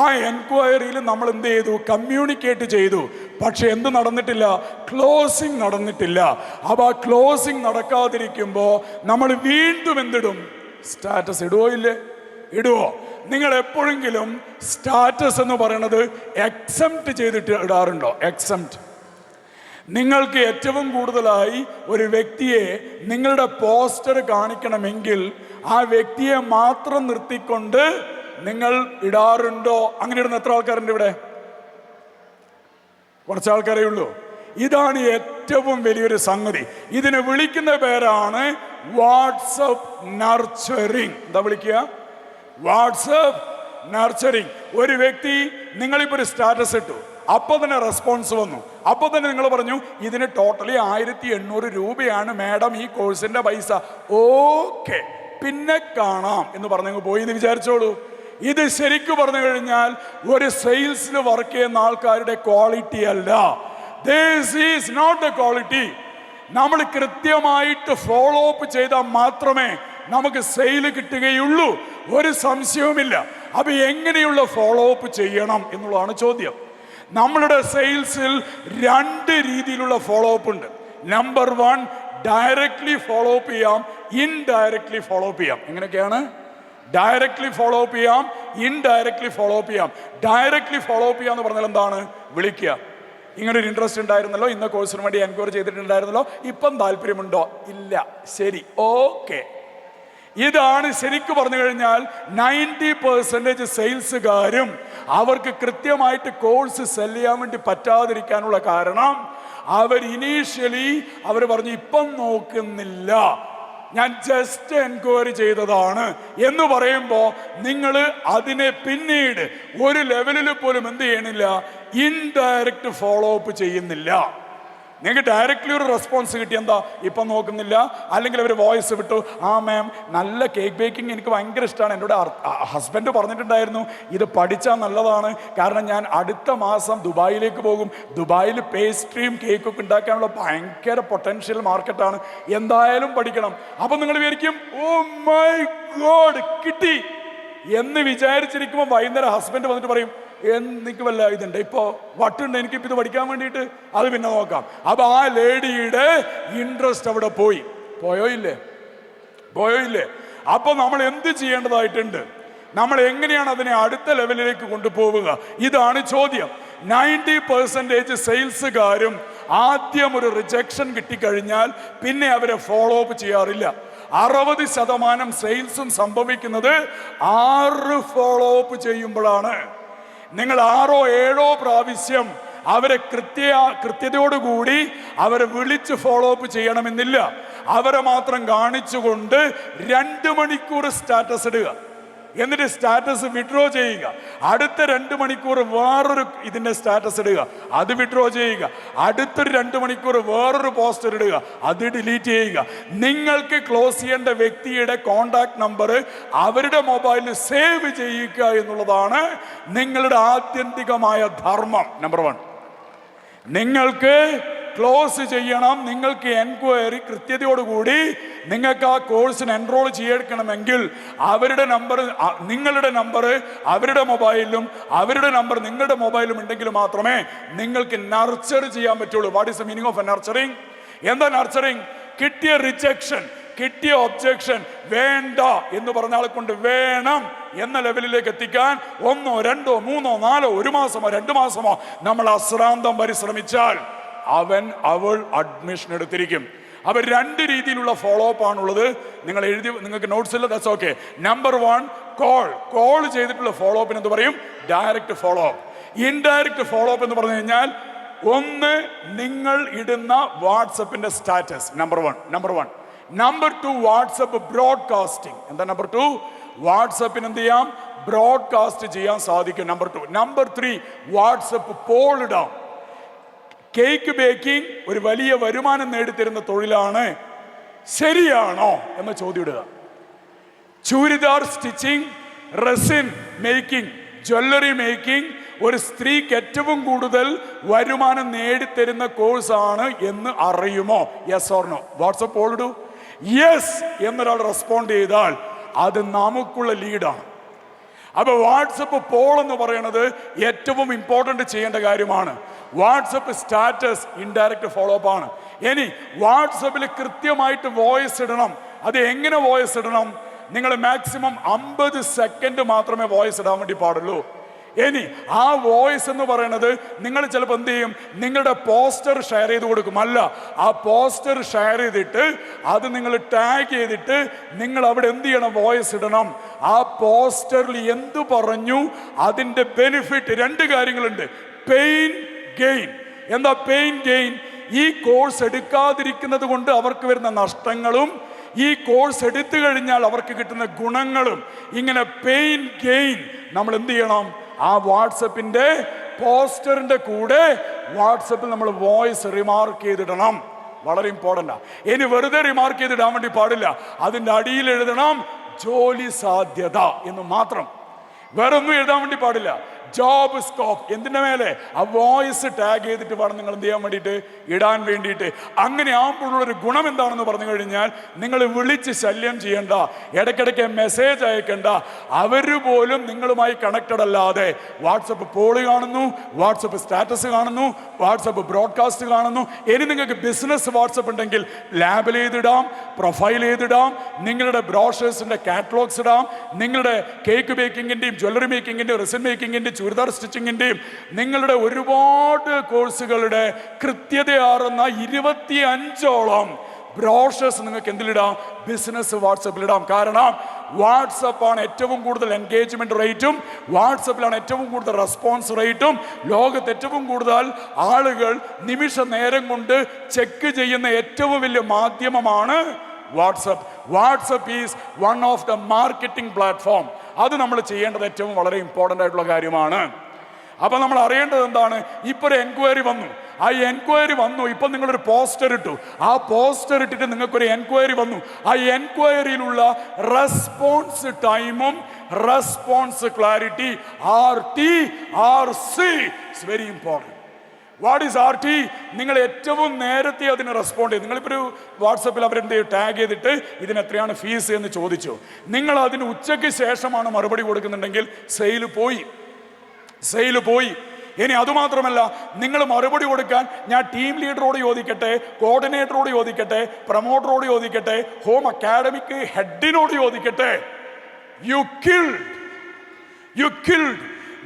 ആ എൻക്വയറിയിൽ നമ്മൾ എന്ത് ചെയ്തു? കമ്മ്യൂണിക്കേറ്റ് ചെയ്തു. പക്ഷെ എന്ത് നടന്നിട്ടില്ല? ക്ലോസിംഗ് നടന്നിട്ടില്ല. അപ്പോൾ ആ ക്ലോസിംഗ് നടക്കാതിരിക്കുമ്പോൾ നമ്മൾ വീണ്ടും എന്തിടും? സ്റ്റാറ്റസ് ഇടുവോ? ഇടുവോ? നിങ്ങൾ എപ്പോഴെങ്കിലും സ്റ്റാറ്റസ് എന്ന് പറയുന്നത് എക്സെപ്റ്റ് ചെയ്തിട്ട് ഇടാറുണ്ടോ? എക്സെപ്റ്റ്. നിങ്ങൾക്ക് ഏറ്റവും കൂടുതലായി ഒരു വ്യക്തിയെ നിങ്ങളുടെ പോസ്റ്റർ കാണിക്കണമെങ്കിൽ ആ വ്യക്തിയെ മാത്രം നിർത്തിക്കൊണ്ട് നിങ്ങൾ ഇടാറുണ്ടോ? അങ്ങനെ ഇടുന്ന എത്ര ആൾക്കാരുണ്ട് ഇവിടെ? കുറച്ച് ആൾക്കാരേ ഉള്ളൂ. ഇതാണ് ഏറ്റവും വലിയൊരു സംഗതി. ഇതിനെ വിളിക്കുന്ന പേരാണ് വാട്സപ്പ് നർച്ചറിങ്. എന്താ വിളിക്കുക? WhatsApp nurturing. ഒരു വ്യക്തി, നിങ്ങളിപ്പോൾ ഒരു സ്റ്റാറ്റസ് ഇട്ടു, അപ്പോൾ തന്നെ റെസ്പോൺസ് വന്നു. അപ്പോൾ തന്നെ നിങ്ങൾ പറഞ്ഞു ഇതിന് ടോട്ടലി 1800 രൂപയാണ് മാഡം ഈ കോഴ്സിന്റെ പൈസ. ഓക്കെ, പിന്നെ കാണാം എന്ന് പറഞ്ഞങ്ങ് പോയി എന്ന് വിചാരിച്ചോളൂ. ഇത് ശരിക്കും പറഞ്ഞു കഴിഞ്ഞാൽ ഒരു സെയിൽസിൽ വർക്ക് ചെയ്യുന്ന ആൾക്കാരുടെ ക്വാളിറ്റി അല്ല. This is not the quality. നമ്മൾ കൃത്യമായിട്ട് ഫോളോ അപ്പ് ചെയ്താൽ മാത്രമേ നമുക്ക് സെയിൽ കിട്ടുകയുള്ളൂ, ഒരു സംശയവുമില്ല. അപ്പൊ എങ്ങനെയുള്ള ഫോളോ അപ്പ് ചെയ്യണം എന്നുള്ളതാണ് ചോദ്യം. നമ്മളുടെ സെയിൽസിൽ 2 രീതിയിലുള്ള ഫോളോ അപ്പ് ഉണ്ട്. നമ്പർ 1, ഡയറക്ട്ലി ഫോളോ അപ്പ് ചെയ്യാം, ഇൻഡയറക്ട്ലി ഫോളോ അപ്പ് ചെയ്യാം. എങ്ങനെയൊക്കെയാണ്? ഡയറക്ട്ലി ഫോളോ അപ്പ് ചെയ്യാം, ഇൻഡയറക്ട്ലി ഫോളോ അപ്പ് ചെയ്യാം. ഡയറക്ട്ലി ഫോളോ അപ്പ് ചെയ്യാന്ന് പറഞ്ഞാൽ എന്താണ്? വിളിക്കുക, ഇങ്ങനൊരു ഇൻട്രസ്റ്റ് ഉണ്ടായിരുന്നല്ലോ, ഇന്ന കോഴ്സിന് വേണ്ടി എൻക്വയറി ചെയ്തിട്ടുണ്ടായിരുന്നല്ലോ, ഇപ്പം താല്പര്യമുണ്ടോ? ഇല്ല, ശരി, ഓക്കെ. ഇതാണ് ശരിക്കും പറഞ്ഞു കഴിഞ്ഞാൽ 90% സെയിൽസുകാരും അവർക്ക് കൃത്യമായിട്ട് കോഴ്സ് സെല് ചെയ്യാൻ വേണ്ടി പറ്റാതിരിക്കാനുള്ള കാരണം അവർ ഇനീഷ്യലി അവർ പറഞ്ഞു ഇപ്പം നോക്കുന്നില്ല, ഞാൻ ജസ്റ്റ് എൻക്വയറി ചെയ്തതാണ് എന്ന് പറയുമ്പോൾ നിങ്ങൾ അതിനെ പിന്നീട് ഒരു ലെവലിൽ പോലും എന്ത് ചെയ്യണില്ല? ഇൻഡയറക്റ്റ് ഫോളോ അപ്പ് ചെയ്യുന്നില്ല. നിങ്ങൾക്ക് ഡയറക്റ്റ്ലി ഒരു റെസ്പോൺസ് കിട്ടി, എന്താ ഇപ്പം നോക്കുന്നില്ല, അല്ലെങ്കിൽ അവർ വോയിസ് വിട്ടു, ആ മാം നല്ല കേക്ക് ബേക്കിംഗ് എനിക്ക് ഭയങ്കര ഇഷ്ടമാണ്, എന്നോട് ഹസ്ബൻഡ് പറഞ്ഞിട്ടുണ്ടായിരുന്നു ഇത് പഠിച്ചാൽ നല്ലതാണ്, കാരണം ഞാൻ അടുത്ത മാസം ദുബായിലേക്ക് പോകും, ദുബായിൽ പേസ്ട്രിയും കേക്കൊക്കെ ഉണ്ടാക്കാനുള്ള ഭയങ്കര പൊട്ടൻഷ്യൽ മാർക്കറ്റാണ്, എന്തായാലും പഠിക്കണം. അപ്പം നിങ്ങൾ വിചാരിക്കും ഓ മൈ ഗോഡ് കിട്ടി എന്ന് വിചാരിച്ചിരിക്കുമ്പോൾ വൈകുന്നേരം ഹസ്ബൻഡ് വന്നിട്ട് പറയും എനിക്ക് വല്ല ഇതുണ്ട്, ഇപ്പോൾ വട്ടുണ്ട്, എനിക്കിപ്പോൾ ഇത് പഠിക്കാൻ വേണ്ടിയിട്ട്, അത് പിന്നെ നോക്കാം. അപ്പം ആ ലേഡിയുടെ ഇൻട്രസ്റ്റ് അവിടെ പോയോ ഇല്ലേ? അപ്പോൾ നമ്മൾ എന്ത് ചെയ്യേണ്ടതായിട്ടുണ്ട്? നമ്മൾ എങ്ങനെയാണ് അതിനെ അടുത്ത ലെവലിലേക്ക് കൊണ്ടുപോവുക? ഇതാണ് ചോദ്യം. 90% സെയിൽസുകാരും ആദ്യം ഒരു റിജക്ഷൻ കിട്ടിക്കഴിഞ്ഞാൽ പിന്നെ അവരെ ഫോളോ അപ്പ് ചെയ്യാറില്ല. 60% സെയിൽസും സംഭവിക്കുന്നത് 6 ഫോളോ അപ്പ് ചെയ്യുമ്പോഴാണ്. നിങ്ങൾ 6ഓ 7ഓ പ്രാവശ്യം അവരെ കൃത്യതയോടുകൂടി അവരെ വിളിച്ച് ഫോളോ അപ്പ് ചെയ്യണമെന്നില്ല. അവരെ മാത്രം കാണിച്ചുകൊണ്ട് 2 മണിക്കൂർ സ്റ്റാറ്റസ് ഇടുക, എന്നിട്ട് സ്റ്റാറ്റസ് വിഡ്രോ ചെയ്യുക. അടുത്ത 2 മണിക്കൂർ വേറൊരു ഇതിൻ്റെ സ്റ്റാറ്റസ് ഇടുക, അത് വിഡ്രോ ചെയ്യുക. അടുത്തൊരു 2 മണിക്കൂർ വേറൊരു പോസ്റ്റർ ഇടുക, അത് ഡിലീറ്റ് ചെയ്യുക. നിങ്ങൾക്ക് ക്ലോസ് ചെയ്യേണ്ട വ്യക്തിയുടെ കോണ്ടാക്ട് നമ്പർ അവരുടെ മൊബൈലിൽ സേവ് ചെയ്യുക എന്നുള്ളതാണ് നിങ്ങളുടെ ആത്യന്തികമായ ധർമ്മം. നമ്പർ 1, നിങ്ങൾക്ക് ക്ലോസ് ചെയ്യണം. നിങ്ങൾക്ക് എൻക്വയറി കൃത്യതയോടുകൂടി നിങ്ങൾക്ക് ആ കോഴ്സിന് എൻറോൾ ചെയ്യണമെങ്കിൽ അവരുടെ നമ്പർ, നിങ്ങളുടെ നമ്പർ അവരുടെ മൊബൈലിലും അവരുടെ നമ്പർ നിങ്ങളുടെ മൊബൈലിലും ഉണ്ടെങ്കിൽ മാത്രമേ നിങ്ങൾക്ക് നർച്ചർ ചെയ്യാൻ പറ്റുള്ളൂ. What is the meaning of A nurturing? എന്താ നർച്ചറിങ്? കിട്ടിയ റിജക്ഷൻ, കിട്ടിയ ഒബ്ജക്ഷൻ വേണ്ട എന്ന് പറഞ്ഞ ആളെ കൊണ്ട് വേണം എന്ന ലെവലിലേക്ക് എത്തിക്കാൻ 1, 2, 3, 4, 1 മാസമോ 2 മാസമോ നമ്മൾ അശ്രാന്തം പരിശ്രമിച്ചാൽ അവൾ അഡ്മിഷൻ എടുത്തിരിക്കും. അപ്പൊ 2 രീതിയിലുള്ള ഫോളോ അപ്പ് ആണുള്ളത്. നിങ്ങൾ എഴുതി, നിങ്ങൾക്ക് നോട്ട്സ് ഇല്ല, ദാറ്റ്സ് ഓക്കെ. നമ്പർ 1, കോൾ ചെയ്തിട്ടുള്ള ഫോളോ അപ്പിന് എന്ത് പറയും? Direct follow up. Indirect follow up എന്ന് പറഞ്ഞു കഴിഞ്ഞാൽ, ഒന്ന്, നിങ്ങൾ ഇടുന്ന വാട്സപ്പിന്റെ status, number 1. Number 2, WhatsApp broadcasting. എന്താ നമ്പർ 2? വാട്സപ്പിന് എന്ത് ചെയ്യാം? ബ്രോഡ്കാസ്റ്റ് ചെയ്യാൻ സാധിക്കും. നമ്പർ 2. നമ്പർ 3, വാട്സപ്പ് പോൾ ഇടാം. കേക്ക് ബേക്കിംഗ് ഒരു വലിയ വരുമാനം നേടിത്തരുന്ന തൊഴിലാണ്, ശരിയാണോ എന്ന ചോദ്യം ഇടുക. Churidar stitching, resin making, jewellery making ഒരു സ്ത്രീക്ക് ഏറ്റവും കൂടുതൽ വരുമാനം നേടിത്തരുന്ന കോഴ്സാണ് എന്ന് അറിയുമോ? Yes or no? WhatsApp poll ഇടൂ. യെസ് എന്നൊരാൾ റെസ്പോണ്ട് ചെയ്താൽ അത് നമുക്കുള്ള ലീഡാണ്. അപ്പൊ വാട്സപ്പ് പോൾ എന്ന് പറയുന്നത് ഏറ്റവും ഇമ്പോർട്ടൻ്റ് ചെയ്യേണ്ട കാര്യമാണ്. WhatsApp status indirect follow up ആണ്. ഇനി വാട്സപ്പിൽ കൃത്യമായിട്ട് വോയിസ് ഇടണം. അത് എങ്ങനെ വോയിസ് ഇടണം? നിങ്ങൾ മാക്സിമം 50 സെക്കൻഡ് മാത്രമേ വോയിസ് ഇടാൻ വേണ്ടി പാടുള്ളൂ. ഇനി ആ വോയിസ് എന്ന് പറയുന്നത് നിങ്ങൾ ചിലപ്പോൾ എന്ത് ചെയ്യും? നിങ്ങളുടെ പോസ്റ്റർ ഷെയർ ചെയ്ത് കൊടുക്കും. അല്ല, ആ പോസ്റ്റർ ഷെയർ ചെയ്തിട്ട് അത് നിങ്ങൾ ടാഗ് ചെയ്തിട്ട് നിങ്ങൾ അവിടെ എന്ത് ചെയ്യണം? വോയിസ് ഇടണം. ആ പോസ്റ്ററിൽ എന്തു പറഞ്ഞു, അതിൻ്റെ ബെനിഫിറ്റ്, 2 കാര്യങ്ങളുണ്ട്. Pain, gain. എന്താ പെയിൻ, ഗെയിൻ? ഈ കോഴ്സ് എടുക്കാതിരിക്കുന്നത് കൊണ്ട് അവർക്ക് വരുന്ന നഷ്ടങ്ങളും ഈ കോഴ്സ് എടുത്തു കഴിഞ്ഞാൽ അവർക്ക് കിട്ടുന്ന ഗുണങ്ങളും, ഇങ്ങനെ പെയിൻ, ഗെയിൻ നമ്മൾ എന്ത് ചെയ്യണം? ആ വാട്സപ്പിന്റെ പോസ്റ്ററിന്റെ കൂടെ വാട്സപ്പിൽ നമ്മൾ വോയിസ് റിമാർക്ക് ചെയ്തിടണം. വളരെ ഇമ്പോർട്ടൻ്റാ. ഇനി വെറുതെ റിമാർക്ക് ചെയ്തിടാൻ വേണ്ടി പാടില്ല. അതിൻ്റെ അടിയിൽ എഴുതണം ജോലി സാധ്യത എന്ന് മാത്രം. വേറെ ഒന്നും എഴുതാൻ വേണ്ടി പാടില്ല. ജോബ് സ്കോപ്പ് എന്തിൻ്റെ മേലെ ആ വോയിസ് ടാഗ് ചെയ്തിട്ട് വേണം നിങ്ങൾ എന്ത് ചെയ്യാൻ വേണ്ടിയിട്ട്, ഇടാൻ വേണ്ടിയിട്ട്. അങ്ങനെ ആകുമ്പോഴുള്ളൊരു ഗുണം എന്താണെന്ന് പറഞ്ഞു കഴിഞ്ഞാൽ, നിങ്ങൾ വിളിച്ച് ശല്യം ചെയ്യണ്ട, ഇടയ്ക്കിടയ്ക്ക് മെസ്സേജ് അയക്കണ്ട. അവർ പോലും നിങ്ങളുമായി കണക്റ്റഡ് അല്ലാതെ വാട്സപ്പ് പോള് കാണുന്നു, വാട്സപ്പ് സ്റ്റാറ്റസ് കാണുന്നു, വാട്സപ്പ് ബ്രോഡ്കാസ്റ്റ് കാണുന്നു. ഇനി നിങ്ങൾക്ക് ബിസിനസ് വാട്സപ്പ് ഉണ്ടെങ്കിൽ ലാബിൽ ചെയ്തിടാം, പ്രൊഫൈൽ ചെയ്തിടാം, നിങ്ങളുടെ ബ്രോഷേഴ്സിൻ്റെ കാറ്റലോഗ്സ് ഇടാം, നിങ്ങളുടെ കേക്ക് ബേക്കിങ്ങിൻ്റെയും ജ്വല്ലറി മേക്കിങ്ങിൻ്റെയും റെസിൻ മേക്കിങ്ങിൻ്റെയും ചുരിദാർ സ്റ്റിച്ചിങ്ങിൻ്റെയും നിങ്ങളുടെ ഒരുപാട് കോഴ്സുകളുടെ കൃത്യതയാർന്ന 25ഓളം ബ്രോഷേഴ്സ് നിങ്ങൾക്ക് എന്തിലിടാം, ബിസിനസ് വാട്സപ്പിലിടാം. കാരണം വാട്സപ്പാണ് ഏറ്റവും കൂടുതൽ എൻഗേജ്മെന്റ് റേറ്റും, വാട്സപ്പിലാണ് ഏറ്റവും കൂടുതൽ റെസ്പോൺസ് റേറ്റും. ലോകത്ത് ഏറ്റവും കൂടുതൽ ആളുകൾ നിമിഷ നേരം കൊണ്ട് ചെക്ക് ചെയ്യുന്ന ഏറ്റവും വലിയ മാധ്യമമാണ് WhatsApp. WhatsApp is one of the marketing platform. അത് നമ്മൾ ചെയ്യേണ്ടത് ഏറ്റവും വളരെ ഇമ്പോർട്ടൻ്റ് ആയിട്ടുള്ള കാര്യമാണ്. അപ്പം നമ്മൾ അറിയേണ്ടത് എന്താണ്, ഇപ്പോൾ ഒരു എൻക്വയറി വന്നു, ആ എൻക്വയറി വന്നു, ഇപ്പം നിങ്ങളൊരു പോസ്റ്റർ ഇട്ടു, ആ പോസ്റ്റർ ഇട്ടിട്ട് നിങ്ങൾക്കൊരു എൻക്വയറി വന്നു. ആ എൻക്വയറിയിലുള്ള റെസ്പോൺസ് ടൈമും response clarity RT/RC is very important. What is RT? നിങ്ങൾ ഏറ്റവും നേരത്തെ അതിന് റെസ്പോണ്ട് ചെയ്ത്, നിങ്ങളിപ്പോൾ ഒരു വാട്സപ്പിൽ അവരെന്ത് ടാഗ് ചെയ്തിട്ട് ഇതിന് എത്രയാണ് ഫീസ് എന്ന് ചോദിച്ചു, നിങ്ങൾ അതിന് ഉച്ചയ്ക്ക് ശേഷമാണ് മറുപടി കൊടുക്കുന്നുണ്ടെങ്കിൽ സെയിൽ പോയി. ഇനി അതുമാത്രമല്ല, നിങ്ങൾ മറുപടി കൊടുക്കാൻ ഞാൻ ടീം ലീഡറോട് ചോദിക്കട്ടെ, കോർഡിനേറ്ററോട് ചോദിക്കട്ടെ, പ്രൊമോട്ടറോട് ചോദിക്കട്ടെ, ഹോം അക്കാഡമിക് ഹെഡിനോട് ചോദിക്കട്ടെ, യു കിൽഡ്.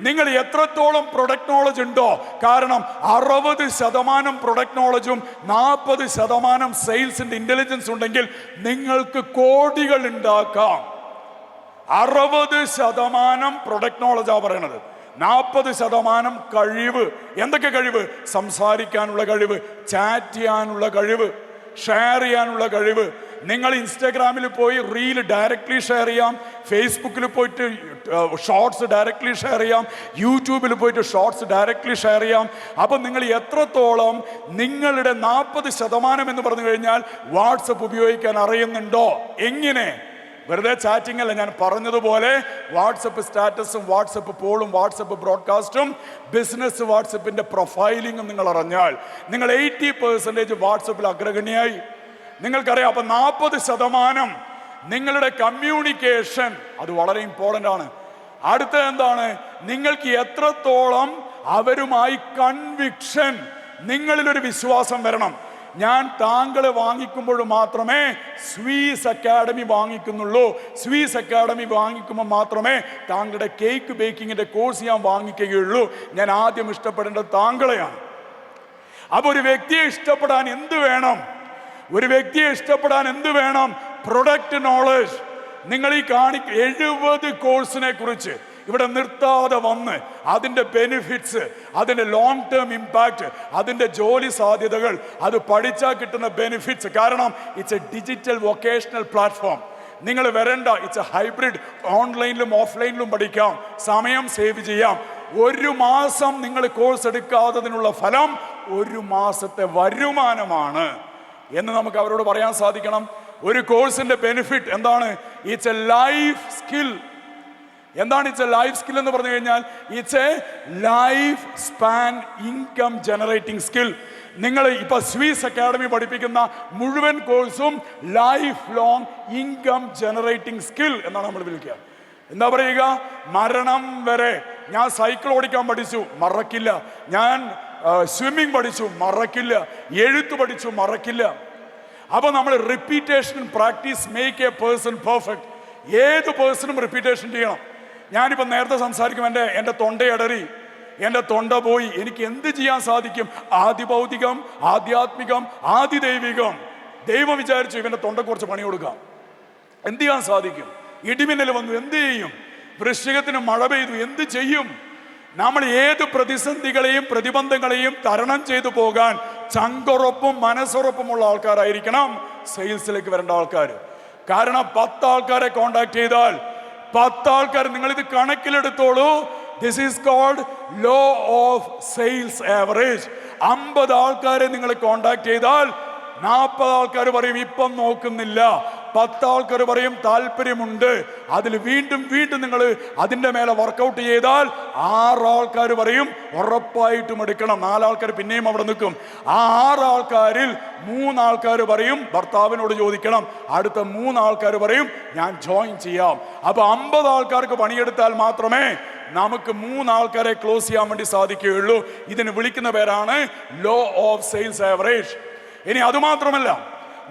നിങ്ങൾ എത്രത്തോളം പ്രൊഡക്റ്റ് നോളജ് ഉണ്ടോ? കാരണം 60% പ്രൊഡക്റ്റ് നോളജും 40% സെയിൽസിന്റെ ഇന്റലിജൻസ് ഉണ്ടെങ്കിൽ നിങ്ങൾക്ക് കോടികൾ ഉണ്ടാക്കാം. 60% പ്രൊഡക്റ്റ് നോളജാ പറയണത്, 40% കഴിവ്. എന്തൊക്കെ കഴിവ്? സംസാരിക്കാനുള്ള കഴിവ്, ചാറ്റ് ചെയ്യാനുള്ള കഴിവ്, ഷെയർ ചെയ്യാനുള്ള കഴിവ്. നിങ്ങൾ ഇൻസ്റ്റാഗ്രാമിൽ പോയി റീൽ ഡയറക്റ്റ്ലി ഷെയർ ചെയ്യാം, ഫേസ്ബുക്കിൽ പോയിട്ട് ഷോർട്സ് ഡയറക്റ്റ്ലി ഷെയർ ചെയ്യാം, യൂട്യൂബിൽ പോയിട്ട് ഷോർട്സ് ഡയറക്റ്റ്ലി ഷെയർ ചെയ്യാം. അപ്പം നിങ്ങൾ എത്രത്തോളം നിങ്ങളുടെ 40% എന്ന് പറഞ്ഞു കഴിഞ്ഞാൽ വാട്സപ്പ് ഉപയോഗിക്കാൻ അറിയുന്നുണ്ടോ? എങ്ങനെ? വെറുതെ ചാറ്റിംഗ് അല്ല, ഞാൻ പറഞ്ഞതുപോലെ വാട്സപ്പ് സ്റ്റാറ്റസും വാട്സപ്പ് പോളും വാട്സപ്പ് ബ്രോഡ്കാസ്റ്റും ബിസിനസ് വാട്സപ്പിന്റെ പ്രൊഫൈലിങ്ങും നിങ്ങൾ അറിഞ്ഞാൽ നിങ്ങൾ 80% വാട്സപ്പിൽ അഗ്രഗണ്യായി. നിങ്ങൾക്കറിയാം. അപ്പം 40% നിങ്ങളുടെ കമ്മ്യൂണിക്കേഷൻ അത് വളരെ ഇമ്പോർട്ടൻ്റ് ആണ്. അടുത്ത എന്താണ്? നിങ്ങൾക്ക് എത്രത്തോളം അവരുമായി കൺവിക്ഷൻ, നിങ്ങളിലൊരു വിശ്വാസം വരണം. ഞാൻ താങ്കളെ വാങ്ങിക്കുമ്പോൾ മാത്രമേ സ്വീസ് അക്കാഡമി വാങ്ങിക്കുന്നുള്ളൂ, സ്വീസ് അക്കാഡമി വാങ്ങിക്കുമ്പോൾ മാത്രമേ താങ്കളുടെ കേക്ക് ബേക്കിങ്ങിൻ്റെ കോഴ്സ് ഞാൻ വാങ്ങിക്കുകയുള്ളൂ. ഞാൻ ആദ്യം ഇഷ്ടപ്പെടേണ്ടത് താങ്കളെയാണ്. അപ്പോൾ ഒരു വ്യക്തിയെ ഇഷ്ടപ്പെടാൻ എന്ത് വേണം? Product knowledge. നിങ്ങൾ ഈ 70 കോഴ്സിനെ കുറിച്ച് ഇവിടെ നിർത്താതെ വന്ന് അതിൻ്റെ ബെനിഫിറ്റ്സ്, അതിൻ്റെ ലോങ് ടേം ഇമ്പാക്റ്റ്, അതിൻ്റെ ജോലി സാധ്യതകൾ, അത് പഠിച്ചാൽ കിട്ടുന്ന ബെനിഫിറ്റ്സ്. കാരണം it's A digital vocational platform. നിങ്ങൾ വരണ്ട, ഇറ്റ്സ് എ ഹൈബ്രിഡ്. ഓൺലൈനിലും ഓഫ്ലൈനിലും പഠിക്കാം, സമയം സേവ് ചെയ്യാം. 1 മാസം നിങ്ങൾ കോഴ്സ് എടുക്കാത്തതിനുള്ള ഫലം 1 മാസത്തെ വരുമാനമാണ് എന്ന് നമുക്ക് അവരോട് പറയാൻ സാധിക്കണം. ഒരു കോഴ്സിന്റെ ബെനിഫിറ്റ് എന്താണ്? It's A life skill. എന്താണ് ഇറ്റ്സ് എ ലൈഫ് സ്കിൽ എന്ന് പറഞ്ഞു കഴിഞ്ഞാൽ? It's A life span income generating skill. നിങ്ങൾ ഇപ്പൊ സ്വീസ് അക്കാഡമി പഠിപ്പിക്കുന്ന മുഴുവൻ കോഴ്സും life long income generating skill എന്നാണ് നമ്മൾ വിളിക്കുക. എന്താ പറയുക? മരണം വരെ. ഞാൻ സൈക്കിൾ ഓടിക്കാൻ പഠിച്ചു, മറക്കില്ല. ഞാൻ സ്വിമ്മിങ് പഠിച്ചു, മറക്കില്ല. എഴുത്ത് പഠിച്ചു, മറക്കില്ല. അപ്പൊ നമ്മൾ repetition practice make A person perfect. ഏത് പേഴ്സണും റിപ്പീറ്റേഷൻ ചെയ്യണം. ഞാനിപ്പോൾ നേരത്തെ സംസാരിക്കുമ്പോൾ എൻ്റെ തൊണ്ടയടറി, എൻ്റെ തൊണ്ട പോയി. എനിക്ക് എന്ത് ചെയ്യാൻ സാധിക്കും? ആദിഭൗതികം, ആധ്യാത്മികം, ആദിദൈവികം. ദൈവം വിചാരിച്ചു ഇവൻ്റെ തൊണ്ട കുറച്ച് പണി കൊടുക്കാം. എന്ത് ചെയ്യാൻ സാധിക്കും? ഇടിമിന്നൽ വന്നു, എന്ത് ചെയ്യും? വൃശ്ചികത്തിന് മഴ പെയ്തു, എന്ത് ചെയ്യും? നമ്മൾ ഏത് പ്രതിസന്ധികളെയും പ്രതിബന്ധങ്ങളെയും തരണം ചെയ്തു പോകാൻ ചങ്കുറപ്പും മനസ്സുറപ്പുമുള്ള ആൾക്കാരായിരിക്കണം സെയിൽസിലേക്ക് വരേണ്ട ആൾക്കാർ. കാരണം 10 ആൾക്കാരെ കോണ്ടാക്ട് ചെയ്താൽ 10 ആൾക്കാർ, നിങ്ങളിത് കണക്കിലെടുത്തോളൂ. This is called law of sales average. 50 ആൾക്കാരെ നിങ്ങൾ കോണ്ടാക്ട് ചെയ്താൽ 40 ആൾക്കാർ പറയും ഇപ്പം നോക്കുന്നില്ല. 10 ആൾക്കാർ പറയും താല്പര്യമുണ്ട്, അതിൽ വീണ്ടും വീണ്ടും നിങ്ങൾ അതിൻ്റെ മേലെ വർക്കൗട്ട് ചെയ്താൽ 6 ആൾക്കാർ പറയും ഉറപ്പായിട്ടും എടുക്കണം. 4 ആൾക്കാർ പിന്നെയും അവിടെ നിൽക്കും. ആ 6 ആൾക്കാരിൽ 3 ആൾക്കാർ പറയും ഭർത്താവിനോട് ചോദിക്കണം, അടുത്ത 3 ആൾക്കാർ പറയും ഞാൻ ജോയിൻ ചെയ്യാം. അപ്പൊ 50 ആൾക്കാർക്ക് പണിയെടുത്താൽ മാത്രമേ നമുക്ക് 3 ആൾക്കാരെ ക്ലോസ് ചെയ്യാൻ വേണ്ടി സാധിക്കുകയുള്ളൂ. ഇതിന് വിളിക്കുന്ന പേരാണ് ലോ ഓഫ് സെയിൽസ് ആവറേജ്. ഇനി അതുമാത്രമല്ല,